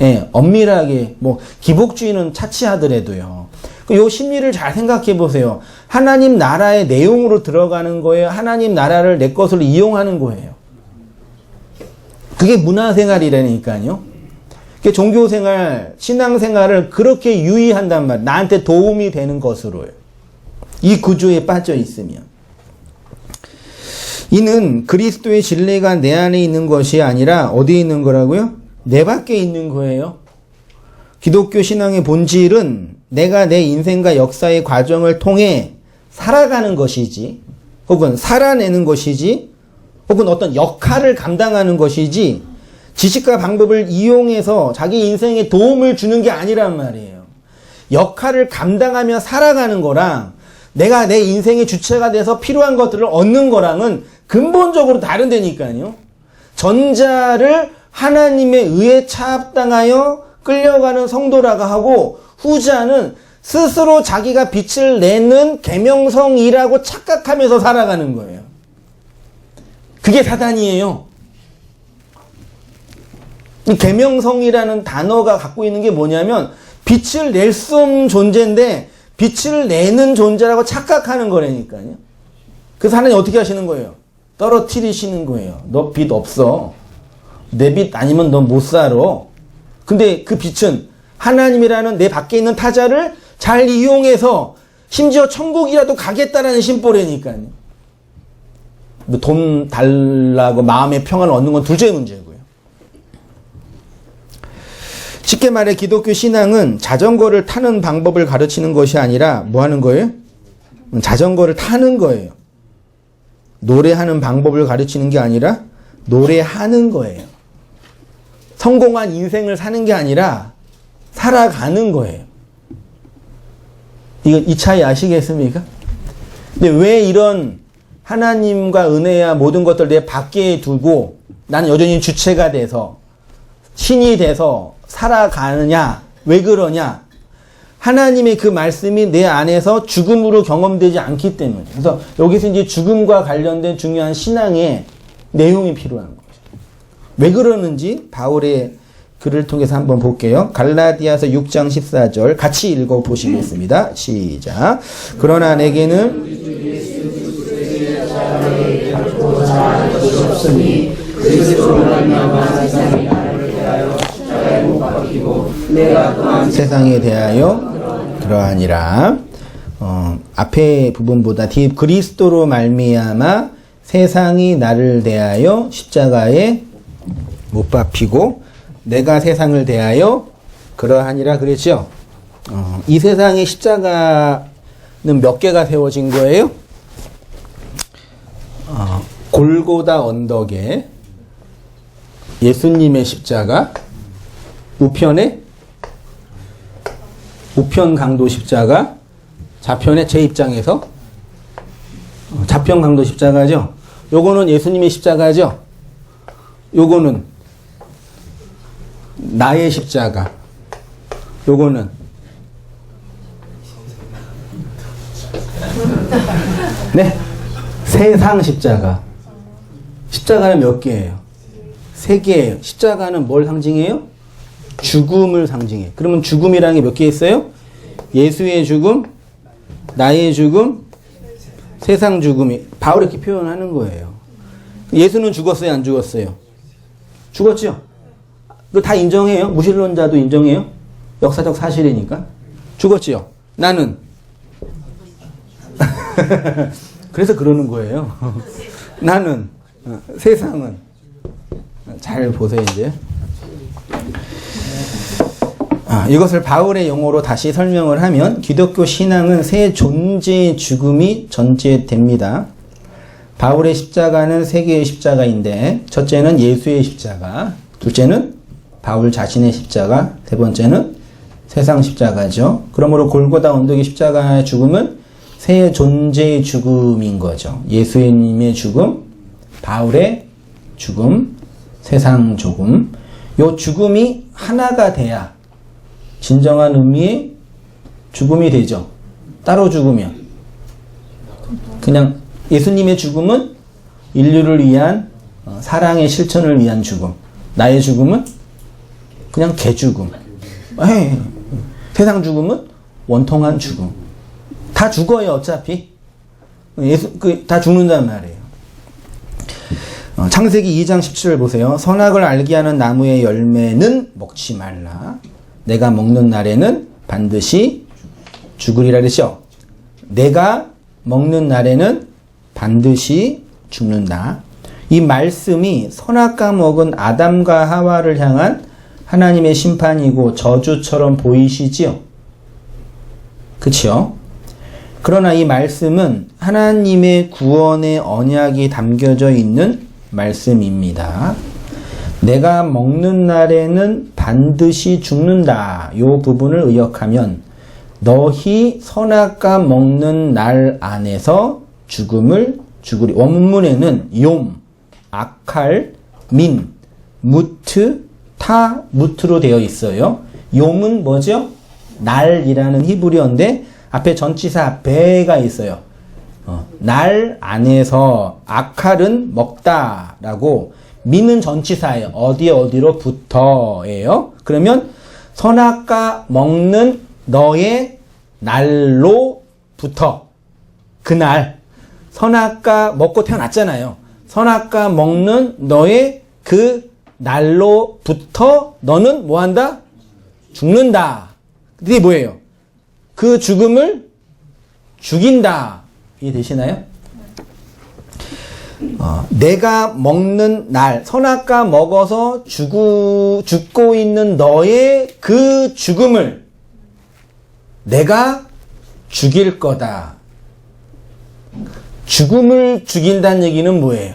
예, 엄밀하게, 기복주의는 차치하더라도요. 요 심리를 잘 생각해 보세요. 하나님 나라의 내용으로 들어가는 거예요. 하나님 나라를 내 것으로 이용하는 거예요. 그게 문화생활이라니까요. 그게 종교생활, 신앙생활을 그렇게 유의한단 말이에요. 나한테 도움이 되는 것으로요. 이 구조에 빠져 있으면. 이는 그리스도의 진리가 내 안에 있는 것이 아니라 어디에 있는 거라고요? 내 밖에 있는 거예요. 기독교 신앙의 본질은 내가 내 인생과 역사의 과정을 통해 살아가는 것이지, 혹은 살아내는 것이지, 혹은 어떤 역할을 감당하는 것이지, 지식과 방법을 이용해서 자기 인생에 도움을 주는 게 아니란 말이에요. 역할을 감당하며 살아가는 거랑 내가 내 인생의 주체가 돼서 필요한 것들을 얻는 거랑은 근본적으로 다른다니까요. 전자를 하나님의 의에 차압당하여 끌려가는 성도라고 하고, 후자는 스스로 자기가 빛을 내는 계명성이라고 착각하면서 살아가는 거예요. 그게 사단이에요. 이 계명성이라는 단어가 갖고 있는 게 뭐냐면 빛을 낼 수 없는 존재인데 빛을 내는 존재라고 착각하는 거라니까요. 그래서 하나님 어떻게 하시는 거예요? 떨어뜨리시는 거예요. 너 빛 없어. 내 빛 아니면 너 못 살아. 근데 그 빛은 하나님이라는 내 밖에 있는 타자를 잘 이용해서 심지어 천국이라도 가겠다라는 심보라니까요. 돈 달라고 마음의 평안을 얻는 건 둘째 문제고요. 쉽게 말해 기독교 신앙은 자전거를 타는 방법을 가르치는 것이 아니라 뭐 하는 거예요? 자전거를 타는 거예요. 노래하는 방법을 가르치는 게 아니라 노래하는 거예요. 성공한 인생을 사는 게 아니라 살아가는 거예요. 이 차이 아시겠습니까? 근데 왜 이런 하나님과 은혜야 모든 것들 내 밖에 두고 나는 여전히 주체가 돼서 신이 돼서 살아가느냐? 왜 그러냐? 하나님의 그 말씀이 내 안에서 죽음으로 경험되지 않기 때문에. 그래서 여기서 이제 죽음과 관련된 중요한 신앙의 내용이 필요한 거죠. 왜 그러는지 바울의 글을 통해서 한번 볼게요. 갈라디아서 6장 14절 같이 읽어보시겠습니다. 시작. 그러나 내게는 세상에 대하여 그러하니라. 앞에 부분보다 뒤에 그리스도로 말미암아 세상이 나를 대하여 십자가에 못 박히고 내가 세상을 대하여 그러하니라 그랬죠. 이 세상의 십자가는 몇 개가 세워진 거예요? 골고다 언덕에 예수님의 십자가, 우편에 우편 강도 십자가, 좌편에 제 입장에서 좌편 강도 십자가죠. 요거는 예수님의 십자가죠. 요거는 나의 십자가. 요거는 세상 십자가. 십자가는 몇 개예요? 3개예요. 십자가는 뭘 상징해요? 죽음을 상징해. 그러면 죽음이라는 게 몇 개 있어요? 예수의 죽음, 나의 죽음, 세상 죽음이. 바울이 이렇게 표현하는 거예요. 예수는 죽었어요, 안 죽었어요? 죽었죠? 그거 다 인정해요? 무신론자도 인정해요? 역사적 사실이니까. 죽었지요? 나는? 그래서 그러는 거예요. 나는, 세상은. 잘 보세요, 이제. 이것을 바울의 용어로 다시 설명을 하면 기독교 신앙은 세 존재의 죽음이 전제됩니다. 바울의 십자가는 3개의 십자가인데 첫째는 예수의 십자가, 둘째는 바울 자신의 십자가, 세 번째는 세상 십자가죠. 그러므로 골고다 언덕의 십자가의 죽음은 세 존재의 죽음인 거죠. 예수님의 죽음, 바울의 죽음, 세상 죽음. 요 죽음이 하나가 돼야 진정한 의미의 죽음이 되죠. 따로 죽으면. 그냥 예수님의 죽음은 인류를 위한 사랑의 실천을 위한 죽음. 나의 죽음은 그냥 개죽음. 세상 죽음은 원통한 죽음. 다 죽어요, 어차피. 다 죽는단 말이에요. 창세기 2장 17절 보세요. 선악을 알게 하는 나무의 열매는 먹지 말라. 내가 먹는 날에는 반드시 죽으리라 그랬죠. 내가 먹는 날에는 반드시 죽는다. 이 말씀이 선악과 먹은 아담과 하와를 향한 하나님의 심판이고 저주처럼 보이시지요? 그치요? 그러나 이 말씀은 하나님의 구원의 언약이 담겨져 있는 말씀입니다. 내가 먹는 날에는 반드시 죽는다. 이 부분을 의역하면 너희 선악과 먹는 날 안에서 죽음을 죽으리. 원문에는 욤, 아칼, 민, 무트, 타, 무트로 되어 있어요. 욤은 뭐죠? 날이라는 히브리어인데 앞에 전치사 배가 있어요. 날 안에서 아칼은 먹다라고 민은 전치사예요. 어디로부터예요. 그러면 선악과 먹는 너의 날로부터 그날 선악과 먹고 태어났잖아요. 선악과 먹는 너의 그 날로부터 너는 뭐한다? 죽는다. 그게 뭐예요? 그 죽음을 죽인다. 이해되시나요? 내가 먹는 날, 선악과 먹어서 죽고 있는 너의 그 죽음을 내가 죽일 거다. 죽음을 죽인다는 얘기는 뭐예요?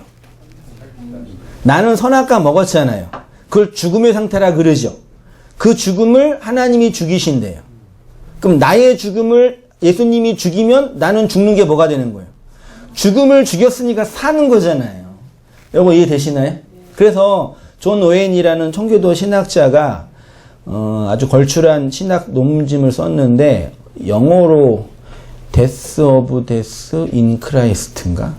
나는 선악과 먹었잖아요. 그걸 죽음의 상태라 그러죠. 그 죽음을 하나님이 죽이신대요. 그럼 나의 죽음을 예수님이 죽이면 나는 죽는 게 뭐가 되는 거예요? 죽음을 죽였으니까 사는 거잖아요. 여러분 이해되시나요? 그래서 존 오웬이라는 청교도 신학자가 아주 걸출한 신학 논문집을 썼는데 영어로 Death of Death in Christ인가?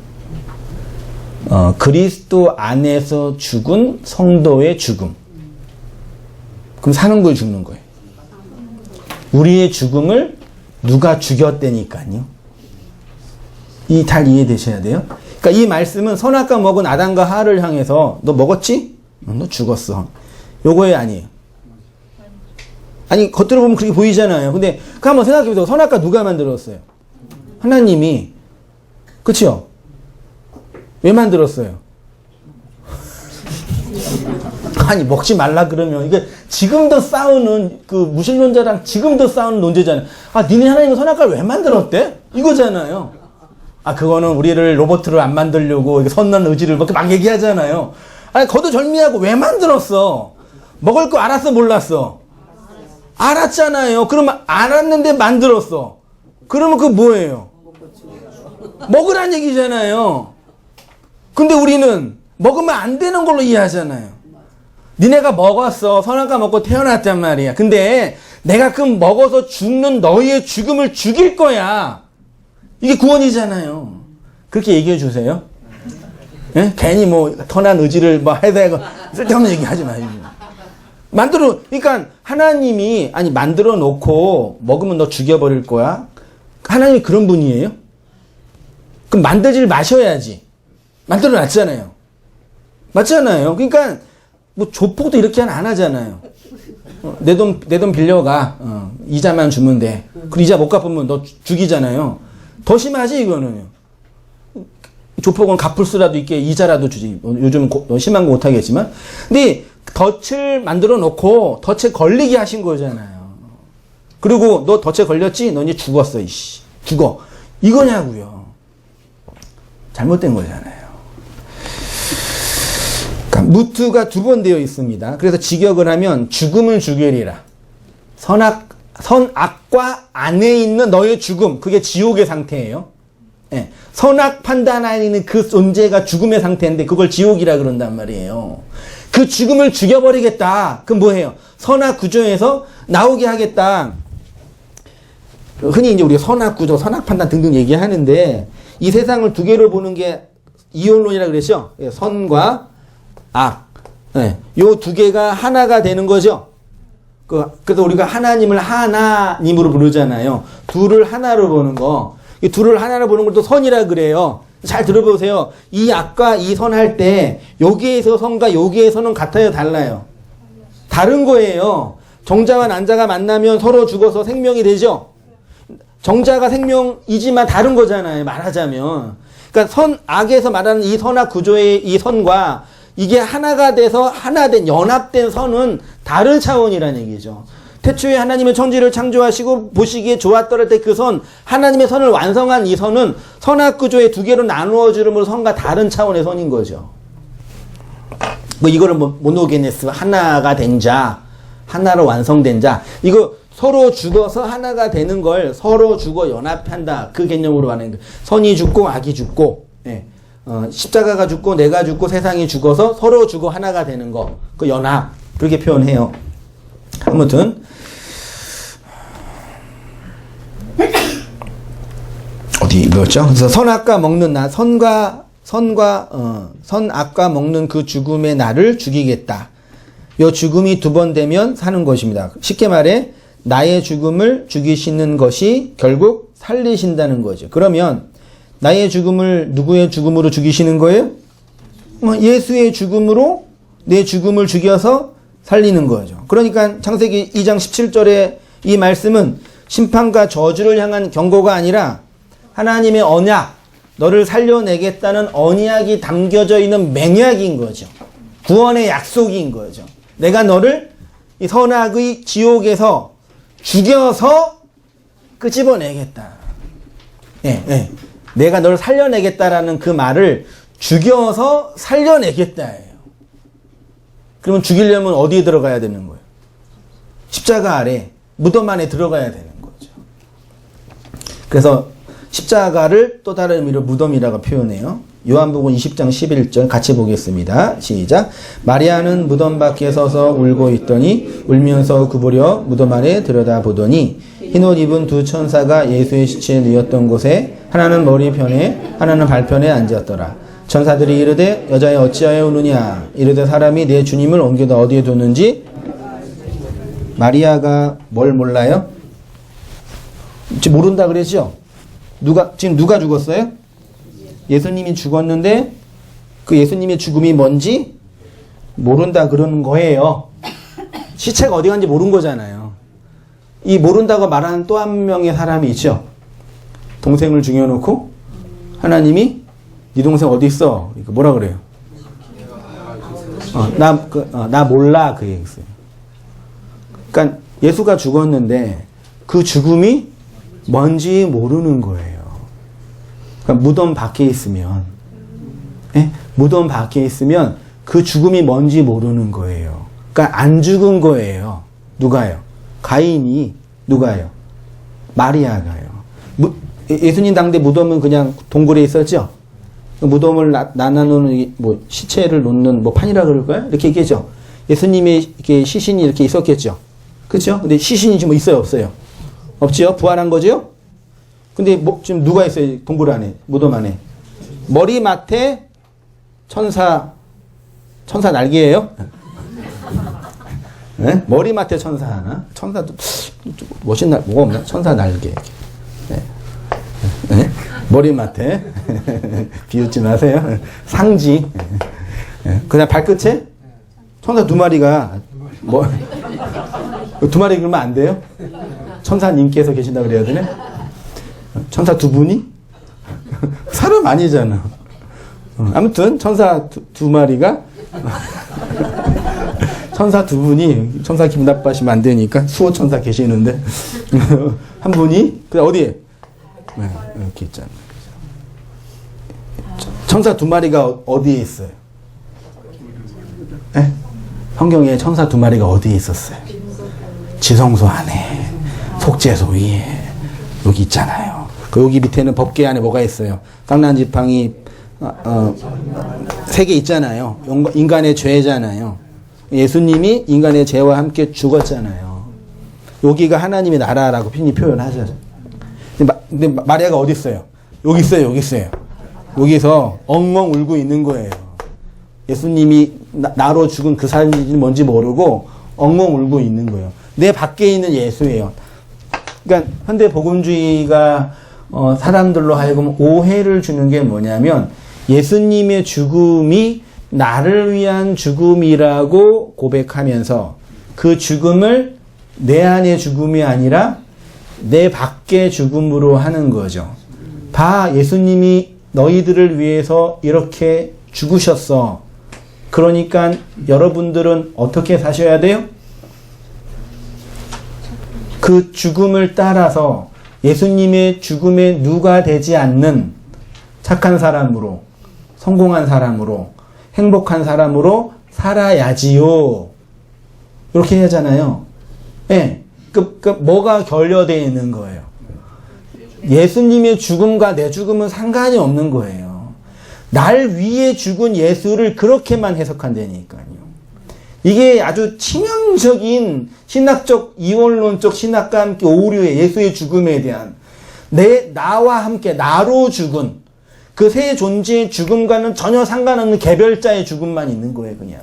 그리스도 안에서 죽은 성도의 죽음. 그럼 사는 거예요, 죽는 거예요? 우리의 죽음을 누가 죽였다니까요. 잘 이해되셔야 돼요. 그러니까 이 말씀은 선악과 먹은 아담과 하와를 향해서 너 먹었지? 너 죽었어. 요거에 아니에요. 아니 겉으로 보면 그렇게 보이잖아요. 근데 그 한번 생각해보세요. 선악과 누가 만들었어요? 하나님이. 그치요? 왜 만들었어요? 아니 먹지 말라 그러면 이게 지금도 싸우는 그 무신론자랑 지금도 싸우는 논제잖아요. 니네 하나님은 선악과를 왜 만들었대? 이거잖아요. 그거는 우리를 로봇으로 안 만들려고 선한 의지를 막 얘기하잖아요. 거두절미하고 왜 만들었어? 먹을 거 알았어, 몰랐어? 알았잖아요. 그러면 알았는데 만들었어. 그러면 그거 뭐예요? 먹으란 얘기잖아요. 근데 우리는 먹으면 안 되는 걸로 이해하잖아요. 니네가 먹었어. 선악과 먹고 태어났단 말이야. 근데 내가 그럼 먹어서 죽는 너희의 죽음을 죽일 거야. 이게 구원이잖아요. 그렇게 얘기해 주세요. 예? 괜히 뭐 선한 의지를 뭐 해서 쓸데없는 얘기 하지 마요. 그러니까 하나님이 아니 만들어 놓고 먹으면 너 죽여버릴 거야. 하나님이 그런 분이에요? 그럼 만들지 마셔야지. 만들어 놨잖아요. 맞잖아요. 그러니까 뭐 조폭도 이렇게 안 하잖아요. 내 돈 빌려가. 이자만 주면 돼. 그 이자 못 갚으면 너 죽이잖아요. 더 심하지 이거는요. 조폭은 갚을 수라도 있게 이자라도 주지. 요즘 심한 거 못하겠지만. 근데 덫을 만들어 놓고 덫에 걸리게 하신 거잖아요. 그리고 너 덫에 걸렸지? 너 이제 죽었어. 이씨. 죽어. 이거냐고요. 잘못된 거잖아요. 그러니까 무트가 2번 되어 있습니다. 그래서 직역을 하면 죽음을 죽이리라. 선악과 안에 있는 너의 죽음. 그게 지옥의 상태예요. 예. 선악 판단 안에 있는 그 존재가 죽음의 상태인데 그걸 지옥이라 그런단 말이에요. 그 죽음을 죽여버리겠다. 그럼 뭐해요? 선악 구조에서 나오게 하겠다. 흔히 이제 우리가 선악 구조, 선악 판단 등등 얘기하는데 이 세상을 2개로 보는 게 이혼론이라 그랬죠. 선과 악. 네. 요 2개가 하나가 되는 거죠. 그래서 우리가 하나님을 하나님으로 부르잖아요. 둘을 하나로 보는 거. 이 둘을 하나로 보는 걸 또 선이라 그래요. 잘 들어보세요. 이 악과 이 선 할 때 여기에서 선과 여기에서 선은 같아요, 달라요? 다른 거예요. 정자와 난자가 만나면 서로 죽어서 생명이 되죠. 정자가 생명이지만 다른 거잖아요, 말하자면. 그러니까 악에서 말하는 이 선악 구조의 이 선과 이게 하나가 돼서 하나 된 연합된 선은 다른 차원이라는 얘기죠. 태초에 하나님은 천지를 창조하시고 보시기에 좋았더라 때 그 선, 하나님의 선을 완성한 이 선은 선악 구조의 2개로 나누어 주름으로 선과 다른 차원의 선인 거죠. 뭐 이거를 뭐 모노게네스, 하나가 된 자, 하나로 완성된 자, 이거 서로 죽어서 하나가 되는 걸 서로 죽어 연합한다. 그 개념으로 가는 거예요. 선이 죽고 악이 죽고, 예. 십자가가 죽고 내가 죽고 세상이 죽어서 서로 죽어 하나가 되는 거. 그 연합. 그렇게 표현해요. 아무튼 어디 뭐였죠? 그래서 선악과 먹는 나, 선악과 먹는 그 죽음의 나를 죽이겠다. 요 죽음이 2번 되면 사는 것입니다. 쉽게 말해 나의 죽음을 죽이시는 것이 결국 살리신다는 거죠. 그러면 나의 죽음을 누구의 죽음으로 죽이시는 거예요? 예수의 죽음으로 내 죽음을 죽여서 살리는 거죠. 그러니까 창세기 2장 17절에 이 말씀은 심판과 저주를 향한 경고가 아니라 하나님의 언약, 너를 살려내겠다는 언약이 담겨져 있는 맹약인 거죠. 구원의 약속인 거죠. 내가 너를 이 선악의 지옥에서 죽여서 끄집어내겠다. 예. 내가 너를 살려내겠다라는 그 말을 죽여서 살려내겠다예요. 그러면 죽이려면 어디에 들어가야 되는 거예요? 십자가 아래, 무덤 안에 들어가야 되는 거죠. 그래서 십자가를 또 다른 의미로 무덤이라고 표현해요. 요한복음 20장 11절 같이 보겠습니다. 시작. 마리아는 무덤 밖에 서서 울고 있더니 울면서 구부려 무덤 안에 들여다보더니 흰옷 입은 2 천사가 예수의 시체에 누웠던 곳에 하나는 머리편에 하나는 발편에 앉았더라. 천사들이 이르되 여자여 어찌하여 우느냐. 이르되 사람이 내 주님을 옮겨다 어디에 뒀는지. 마리아가 뭘 몰라요? 지금 모른다 그랬죠? 지금 누가 죽었어요? 예수님이 죽었는데 그 예수님의 죽음이 뭔지 모른다 그러는 거예요. 시체가 어디 간지 모른 거잖아요. 이 모른다고 말하는 또 한 명의 사람이 있죠. 동생을 죽여놓고 하나님이 네 동생 어디 있어? 뭐라 그래요? 나 몰라 그 얘기했어요. 그러니까 예수가 죽었는데 그 죽음이 뭔지 모르는 거예요. 그러니까 무덤 밖에 있으면, 무덤 밖에 있으면 그 죽음이 뭔지 모르는 거예요. 그러니까 안 죽은 거예요. 누가요? 가인이. 누가요? 마리아가요. 예수님 당대 무덤은 그냥 동굴에 있었죠? 무덤을 나눠놓는, 시체를 놓는, 판이라 그럴까요? 이렇게 얘기했죠? 예수님의 이렇게 시신이 이렇게 있었겠죠? 그렇죠? 근데 시신이 지금 있어요? 없어요? 없지요? 부활한 거죠? 근데 지금 누가 있어요? 동굴 안에, 무덤 안에. 머리맡에 천사 날개예요? 네? 머리맡에 천사 하나? 천사도 멋있나? 뭐가 없나? 천사 날개. 네. 네? 머리맡에 비웃지 마세요. 상지. 네. 그냥 발끝에 천사 두 마리가 뭐 두 마리 그러면 안 돼요? 천사님께서 계신다 그래야 되네? 천사 두 분이? 사람 아니잖아. 아무튼 천사 두 마리가 천사 두 분이 천사 기분 나빠하시면 안 되니까 수호 천사 계시는데 한 분이 그 어디에? 네, 이렇게 있잖아. 천사 두 마리가 어디에 있어요? 네? 성경에 천사 두 마리가 어디에 있었어요? 지성소 안에, 속죄소 위에 여기 있잖아요. 그 여기 밑에는 법궤 안에 뭐가 있어요? 깡난 지팡이 세 개 있잖아요. 인간의 죄잖아요. 예수님이 인간의 죄와 함께 죽었잖아요. 여기가 하나님의 나라라고 핀이 표현하죠. 근데 마리아가 어디 있어요? 여기 있어요. 여기 있어요. 여기서 엉엉 울고 있는 거예요. 예수님이 나로 죽은 그 사람이 뭔지 모르고 엉엉 울고 있는 거예요. 내 밖에 있는 예수예요. 그러니까 현대 복음주의가 사람들로 하여금 오해를 주는 게 뭐냐면 예수님의 죽음이 나를 위한 죽음이라고 고백하면서 그 죽음을 내 안의 죽음이 아니라 내 밖의 죽음으로 하는 거죠. 봐, 예수님이 너희들을 위해서 이렇게 죽으셨어. 그러니까 여러분들은 어떻게 사셔야 돼요? 그 죽음을 따라서 예수님의 죽음에 누가 되지 않는 착한 사람으로, 성공한 사람으로, 행복한 사람으로 살아야지요. 이렇게 하잖아요. 예. 뭐가 결여되어 있는 거예요? 예수님의 죽음과 내 죽음은 상관이 없는 거예요. 날 위해 죽은 예수를 그렇게만 해석한다니까요. 이게 아주 치명적인 신학적, 이원론적 신학과 함께 오류의 예수의 죽음에 대한 나와 함께 나로 죽은 그 세 존재의 죽음과는 전혀 상관없는 개별자의 죽음만 있는 거예요, 그냥.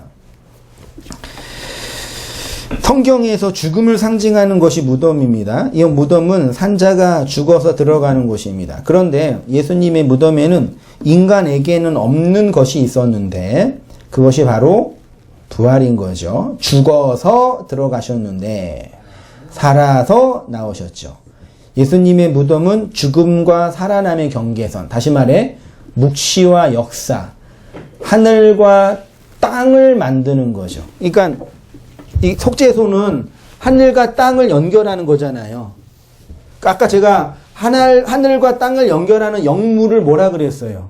성경에서 죽음을 상징하는 것이 무덤입니다. 이 무덤은 산자가 죽어서 들어가는 곳입니다. 그런데 예수님의 무덤에는 인간에게는 없는 것이 있었는데 그것이 바로 부활인 거죠. 죽어서 들어가셨는데 살아서 나오셨죠. 예수님의 무덤은 죽음과 살아남의 경계선, 다시 말해 묵시와 역사, 하늘과 땅을 만드는 거죠. 그러니까 이 속죄소는 하늘과 땅을 연결하는 거잖아요. 아까 제가 하늘과 땅을 연결하는 영물을 뭐라 그랬어요?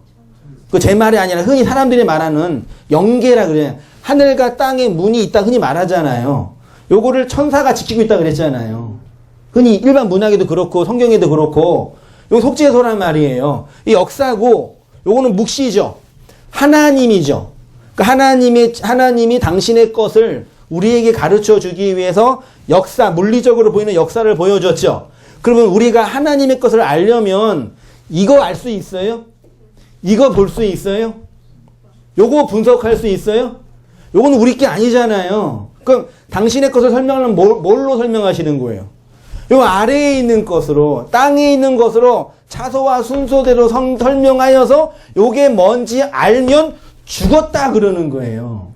그 제 말이 아니라 흔히 사람들이 말하는 영계라 그래요. 하늘과 땅에 문이 있다 흔히 말하잖아요. 요거를 천사가 지키고 있다 그랬잖아요. 흔히 일반 문학에도 그렇고 성경에도 그렇고 요 속죄소란 말이에요. 이 역사고 요거는 묵시죠. 하나님이죠. 그러니까 하나님이 당신의 것을 우리에게 가르쳐 주기 위해서 역사, 물리적으로 보이는 역사를 보여줬죠. 그러면 우리가 하나님의 것을 알려면 이거 알 수 있어요? 이거 볼 수 있어요? 요거 분석할 수 있어요? 요거는 우리 게 아니잖아요. 그럼 당신의 것을 설명하면 뭘로 설명하시는 거예요? 요 아래에 있는 것으로, 땅에 있는 것으로 차소와 순서대로 설명하여서 요게 뭔지 알면 죽었다 그러는 거예요.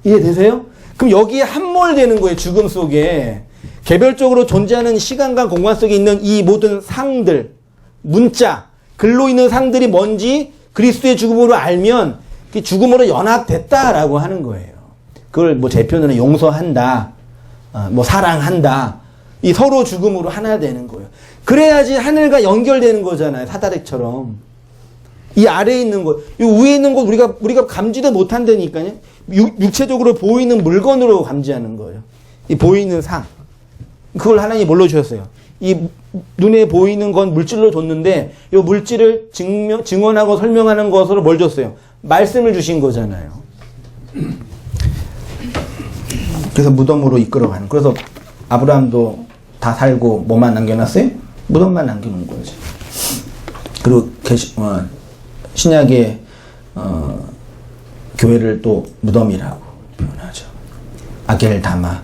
이해되세요? 그럼 여기에 함몰되는 거예요. 죽음 속에. 개별적으로 존재하는 시간과 공간 속에 있는 이 모든 상들, 문자, 글로 있는 상들이 뭔지 그리스도의 죽음으로 알면 죽음으로 연합됐다라고 하는 거예요. 그걸 뭐 제 표현으로 용서한다, 뭐 사랑한다. 이 서로 죽음으로 하나 되는 거예요. 그래야지 하늘과 연결되는 거잖아요. 사다리처럼. 이 아래에 있는 것, 이 위에 있는 것 우리가 감지도 못한다니까요. 육체적으로 보이는 물건으로 감지하는 거예요. 이 보이는 상. 그걸 하나님이 뭘로 주셨어요? 이 눈에 보이는 건 물질로 줬는데 이 물질을 증언하고 설명하는 것으로 뭘 줬어요? 말씀을 주신 거잖아요. 그래서 무덤으로 이끌어가는. 그래서 아브라함도 다 살고 뭐만 남겨놨어요? 무덤만 남겨놓은 거죠. 그리고 신약의 교회를 또 무덤이라고 표현하죠. 아겔다마,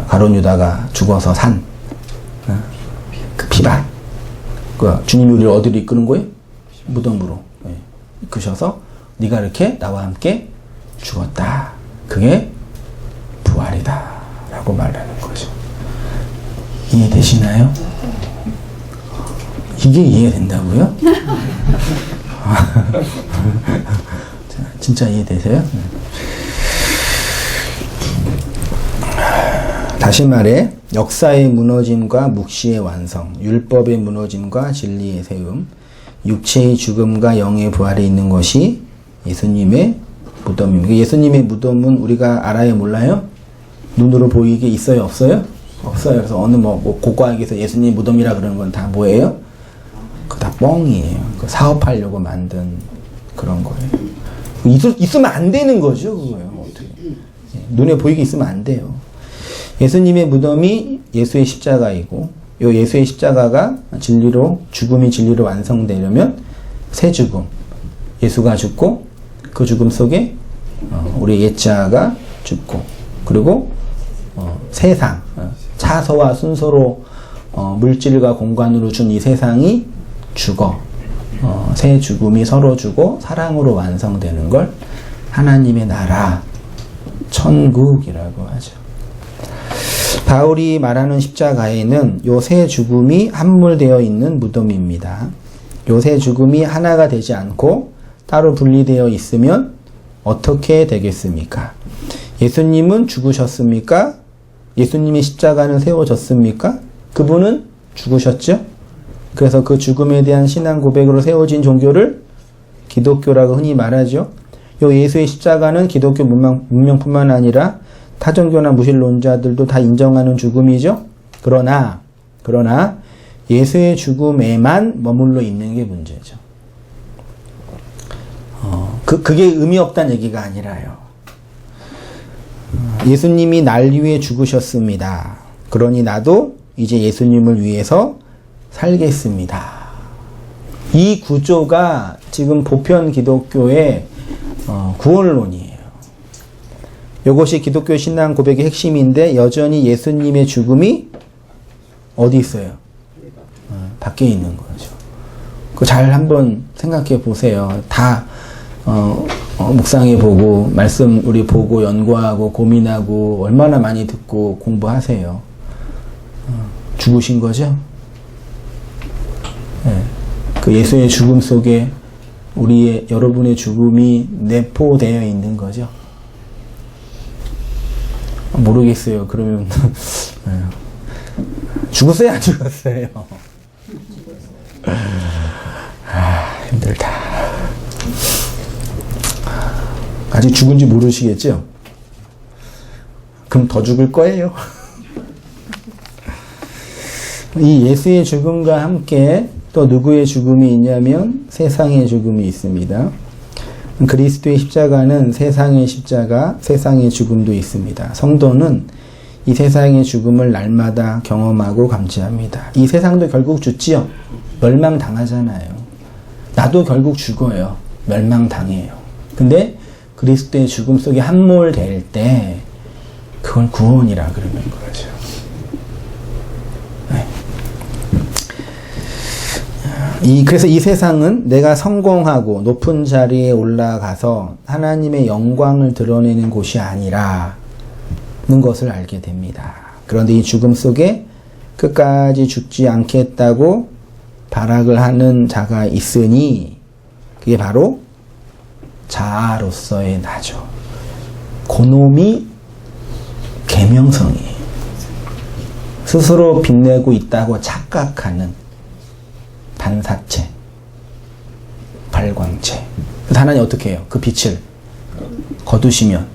가룟 유다가 죽어서 산, 그 비반. 주님이 우리를 어디로 이끄는 거예요? 무덤으로 이끄셔서 네가 이렇게 나와 함께 죽었다. 그게 부활이다. 라고 말하는 거죠. 이해되시나요? 이게 이해된다고요? 진짜 이해되세요? 다시 말해 역사의 무너짐과 묵시의 완성, 율법의 무너짐과 진리의 세움, 육체의 죽음과 영의 부활이 있는 것이 예수님의 무덤입니다. 예수님의 무덤은 우리가 알아요, 몰라요? 눈으로 보이게 있어요, 없어요? 없어요. 그래서 어느 고고학에서 예수님 무덤이라 그러는 건 다 뭐예요? 그거 다 뻥이에요. 사업하려고 만든 그런 거예요. 있으면 안 되는 거죠, 그거요. 어떻게? 눈에 보이게 있으면 안 돼요. 예수님의 무덤이 예수의 십자가이고, 요 예수의 십자가가 진리로, 죽음이 진리로 완성되려면 새 죽음, 예수가 죽고 그 죽음 속에 우리 옛자가 죽고, 그리고 세상, 차서와 순서로 물질과 공간으로 준 이 세상이 죽어 새 죽음이 서로 주고 사랑으로 완성되는 걸 하나님의 나라, 천국이라고 하죠. 바울이 말하는 십자가에는 요 새 죽음이 함몰되어 있는 무덤입니다. 요 새 죽음이 하나가 되지 않고 따로 분리되어 있으면 어떻게 되겠습니까? 예수님은 죽으셨습니까? 예수님의 십자가는 세워졌습니까? 그분은 죽으셨죠? 그래서 그 죽음에 대한 신앙 고백으로 세워진 종교를 기독교라고 흔히 말하죠. 요 예수의 십자가는 기독교 문명뿐만 아니라 타종교나 무신론자들도 다 인정하는 죽음이죠. 그러나 예수의 죽음에만 머물러 있는 게 문제죠. 그게 의미 없다는 얘기가 아니라요. 예수님이 날 위해 죽으셨습니다. 그러니 나도 이제 예수님을 위해서 살겠습니다. 이 구조가 지금 보편 기독교의 구원론이에요. 이것이 기독교 신앙 고백의 핵심인데 여전히 예수님의 죽음이 어디 있어요? 밖에 있는 거죠. 그거 잘 한번 생각해 보세요. 다 묵상해 보고 말씀 우리 보고 연구하고 고민하고 얼마나 많이 듣고 공부하세요. 죽으신 거죠? 네. 그 예수의 죽음 속에 여러분의 죽음이 내포되어 있는 거죠. 모르겠어요. 그러면 죽었어요, 안 죽었어요? 힘들다. 아직 죽은지 모르시겠죠? 그럼 더 죽을 거예요. 이 예수의 죽음과 함께 또 누구의 죽음이 있냐면 세상의 죽음이 있습니다. 그리스도의 십자가는 세상의 십자가, 세상의 죽음도 있습니다. 성도는 이 세상의 죽음을 날마다 경험하고 감지합니다. 이 세상도 결국 죽지요. 멸망당하잖아요. 나도 결국 죽어요. 멸망당해요. 근데 그리스도의 죽음 속에 함몰될 때 그걸 구원이라 그러는 거죠. 그래서 이 세상은 내가 성공하고 높은 자리에 올라가서 하나님의 영광을 드러내는 곳이 아니라는 것을 알게 됩니다. 그런데 이 죽음 속에 끝까지 죽지 않겠다고 발악을 하는 자가 있으니 그게 바로 자아로서의 나죠. 그놈이 계명성이에요. 스스로 빛내고 있다고 착각하는 반사체, 발광체. 그래서 하나님 어떻게 해요? 그 빛을 거두시면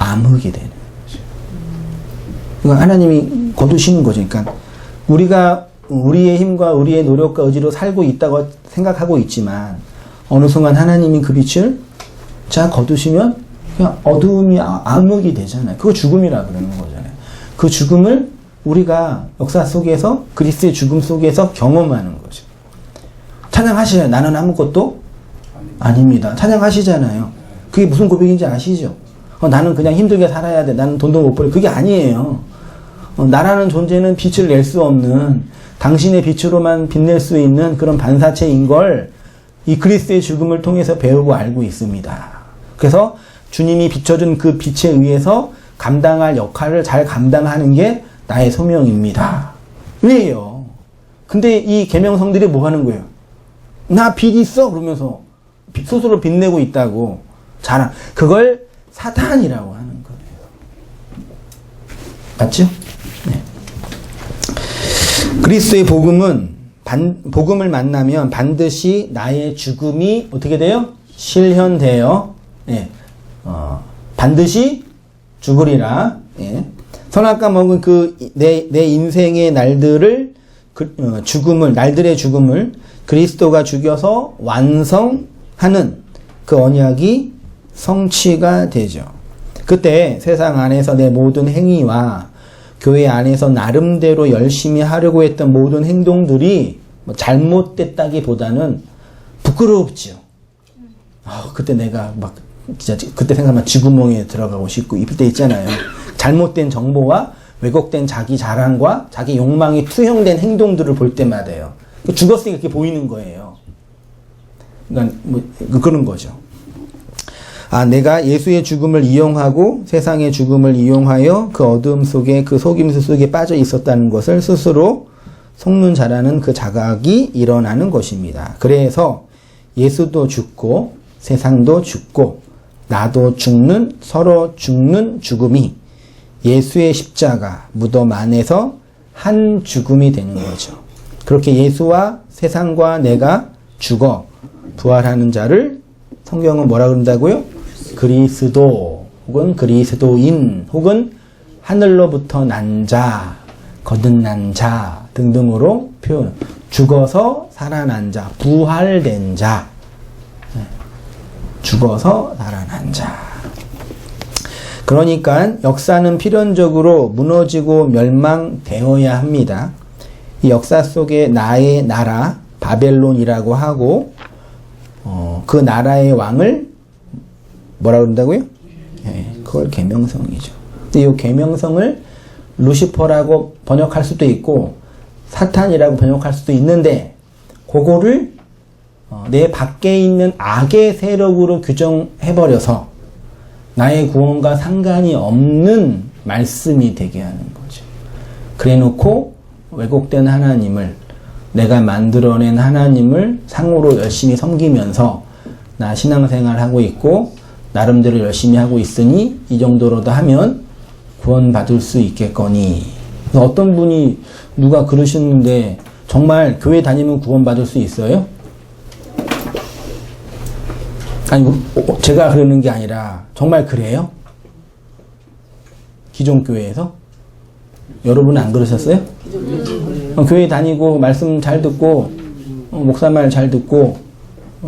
암흑이 되는 거죠. 그러니까 하나님이 거두시는 거죠. 그러니까 우리가 우리의 힘과 우리의 노력과 의지로 살고 있다고 생각하고 있지만 어느 순간 하나님이 그 빛을 자 거두시면 그냥 어두움이 암흑이 되잖아요. 그거 죽음이라 그러는 거잖아요. 그 죽음을 우리가 역사 속에서 그리스도의 죽음 속에서 경험하는 거죠. 찬양하시잖아요. 나는 아무것도 아닙니다. 찬양하시잖아요. 그게 무슨 고백인지 아시죠? 나는 그냥 힘들게 살아야 돼. 나는 돈도 못 벌어. 그게 아니에요. 나라는 존재는 빛을 낼 수 없는, 당신의 빛으로만 빛낼 수 있는 그런 반사체인 걸 이 그리스도의 죽음을 통해서 배우고 알고 있습니다. 그래서 주님이 비춰준 그 빛에 의해서 감당할 역할을 잘 감당하는 게 나의 소명입니다. 왜요? 근데 이 계명성들이 뭐 하는 거예요? 나 빛 있어? 그러면서 스스로 빛내고 있다고 자랑. 그걸 사탄이라고 하는 거예요. 맞죠? 네. 그리스도의 복음을 만나면 반드시 나의 죽음이 어떻게 돼요? 실현돼요. 예. 반드시 죽으리라. 예. 선악과 먹은 내 인생의 날들을, 날들의 죽음을 그리스도가 죽여서 완성하는 그 언약이 성취가 되죠. 그때 세상 안에서 내 모든 행위와 교회 안에서 나름대로 열심히 하려고 했던 모든 행동들이 잘못됐다기보다는 부끄럽죠. 그때 내가 진짜 그때 생각하면 쥐구멍에 들어가고 싶고 이럴 때 있잖아요. 잘못된 정보와 왜곡된 자기 자랑과 자기 욕망이 투영된 행동들을 볼 때마다요. 죽었으니까 그렇게 보이는 거예요. 그러니까 그런 거죠. 내가 예수의 죽음을 이용하고 세상의 죽음을 이용하여 그 어둠 속에, 그 속임수 속에 빠져 있었다는 것을 스스로 속는 자라는 그 자각이 일어나는 것입니다. 그래서 예수도 죽고 세상도 죽고 나도 죽는, 서로 죽는 죽음이 예수의 십자가 무덤 안에서 한 죽음이 되는 거죠. 그렇게 예수와 세상과 내가 죽어 부활하는 자를 성경은 뭐라 그런다고요? 그리스도 혹은 그리스도인 혹은 하늘로부터 난 자, 거듭난 자 등등으로 표현. 죽어서 살아난 자, 부활된 자. 죽어서 살아난 자. 그러니까 역사는 필연적으로 무너지고 멸망되어야 합니다. 이 역사 속에 나의 나라 바벨론이라고 하고 그 나라의 왕을 뭐라 그런다고요? 그걸 계명성이죠. 근데 이 계명성을 루시퍼라고 번역할 수도 있고 사탄이라고 번역할 수도 있는데 그거를 내 밖에 있는 악의 세력으로 규정해버려서 나의 구원과 상관이 없는 말씀이 되게 하는 거죠. 그래놓고 왜곡된 하나님을, 내가 만들어낸 하나님을 상으로 열심히 섬기면서 나 신앙생활 하고 있고 나름대로 열심히 하고 있으니 이 정도로도 하면 구원받을 수 있겠거니. 어떤 분이 누가 그러시는데 정말 교회 다니면 구원받을 수 있어요? 아니 제가 그러는 게 아니라 정말 그래요? 기존 교회에서? 여러분은 안 그러셨어요? 교회 다니고 말씀 잘 듣고 목사 말 잘 듣고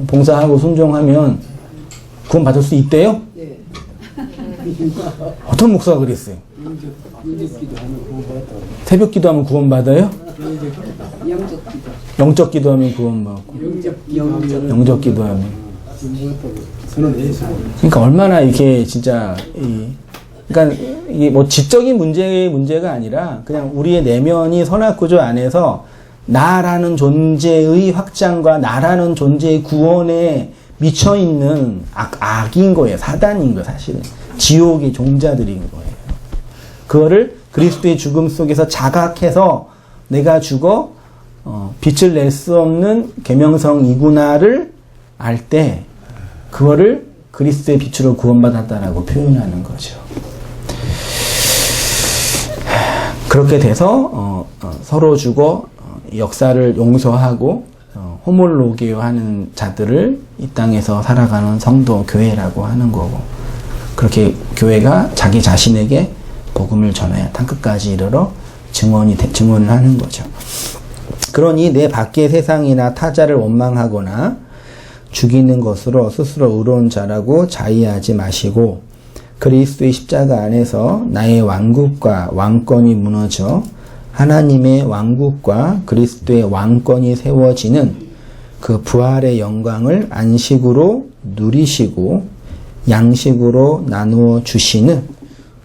봉사하고 순종하면 구원 받을 수 있대요? 네. 어떤 목사가 그랬어요? 새벽 기도하면 구원 받아요? 영적 기도하면 구원 받고. 영적 기도하면. 그러니까 얼마나 이게 진짜 그러니까 이게 뭐 지적인 문제가 아니라 그냥 우리의 내면이 선악구조 안에서 나라는 존재의 확장과 나라는 존재의 구원에 미쳐 있는 악인 거예요. 사단인 거예요, 사실은. 지옥의 종자들인 거예요. 그거를 그리스도의 죽음 속에서 자각해서 내가 죽어 빛을 낼 수 없는 계명성이구나를 알 때 그거를 그리스도의 빛으로 구원받았다라고 표현하는 거죠. 그렇게 돼서 서로 죽어 역사를 용서하고 호몰로게요 하는 자들을 이 땅에서 살아가는 성도 교회라고 하는 거고, 그렇게 교회가 자기 자신에게 복음을 전해 땅끝까지 이르러 증언을 하는 거죠. 그러니 내 밖의 세상이나 타자를 원망하거나 죽이는 것으로 스스로 의로운 자라고 자의하지 마시고 그리스도의 십자가 안에서 나의 왕국과 왕권이 무너져 하나님의 왕국과 그리스도의 왕권이 세워지는 그 부활의 영광을 안식으로 누리시고 양식으로 나누어 주시는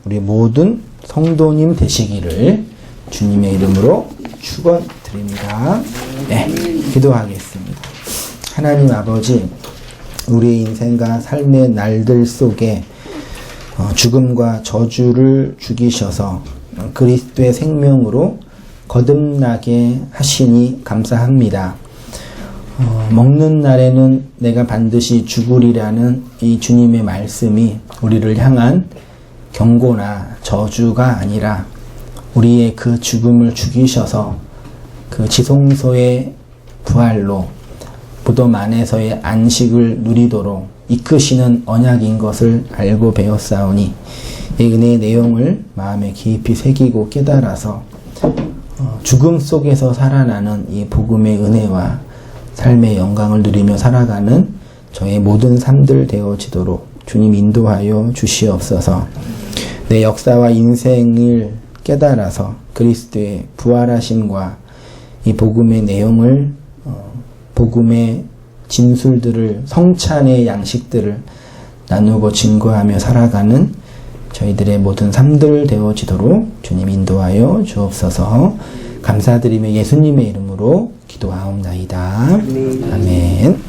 우리 모든 성도님 되시기를 주님의 이름으로 축원드립니다. 네, 기도하겠습니다. 하나님 아버지, 우리 인생과 삶의 날들 속에 죽음과 저주를 죽이셔서 그리스도의 생명으로 거듭나게 하시니 감사합니다. 먹는 날에는 내가 반드시 죽으리라는 이 주님의 말씀이 우리를 향한 경고나 저주가 아니라 우리의 그 죽음을 죽이셔서 그 지성소의 부활로 무덤 안에서의 안식을 누리도록 이끄시는 언약인 것을 알고 배웠사오니 이 은혜의 내용을 마음에 깊이 새기고 깨달아서 죽음 속에서 살아나는 이 복음의 은혜와 삶의 영광을 누리며 살아가는 저의 모든 삶들 되어지도록 주님 인도하여 주시옵소서. 내 역사와 인생을 깨달아서 그리스도의 부활하심과 이 복음의 내용을 복음의 진술들을 성찬의 양식들을 나누고 증거하며 살아가는 저희들의 모든 삶들 되어지도록 주님 인도하여 주옵소서. 감사드리며 예수님의 이름으로 기도하옵나이다. 아멘.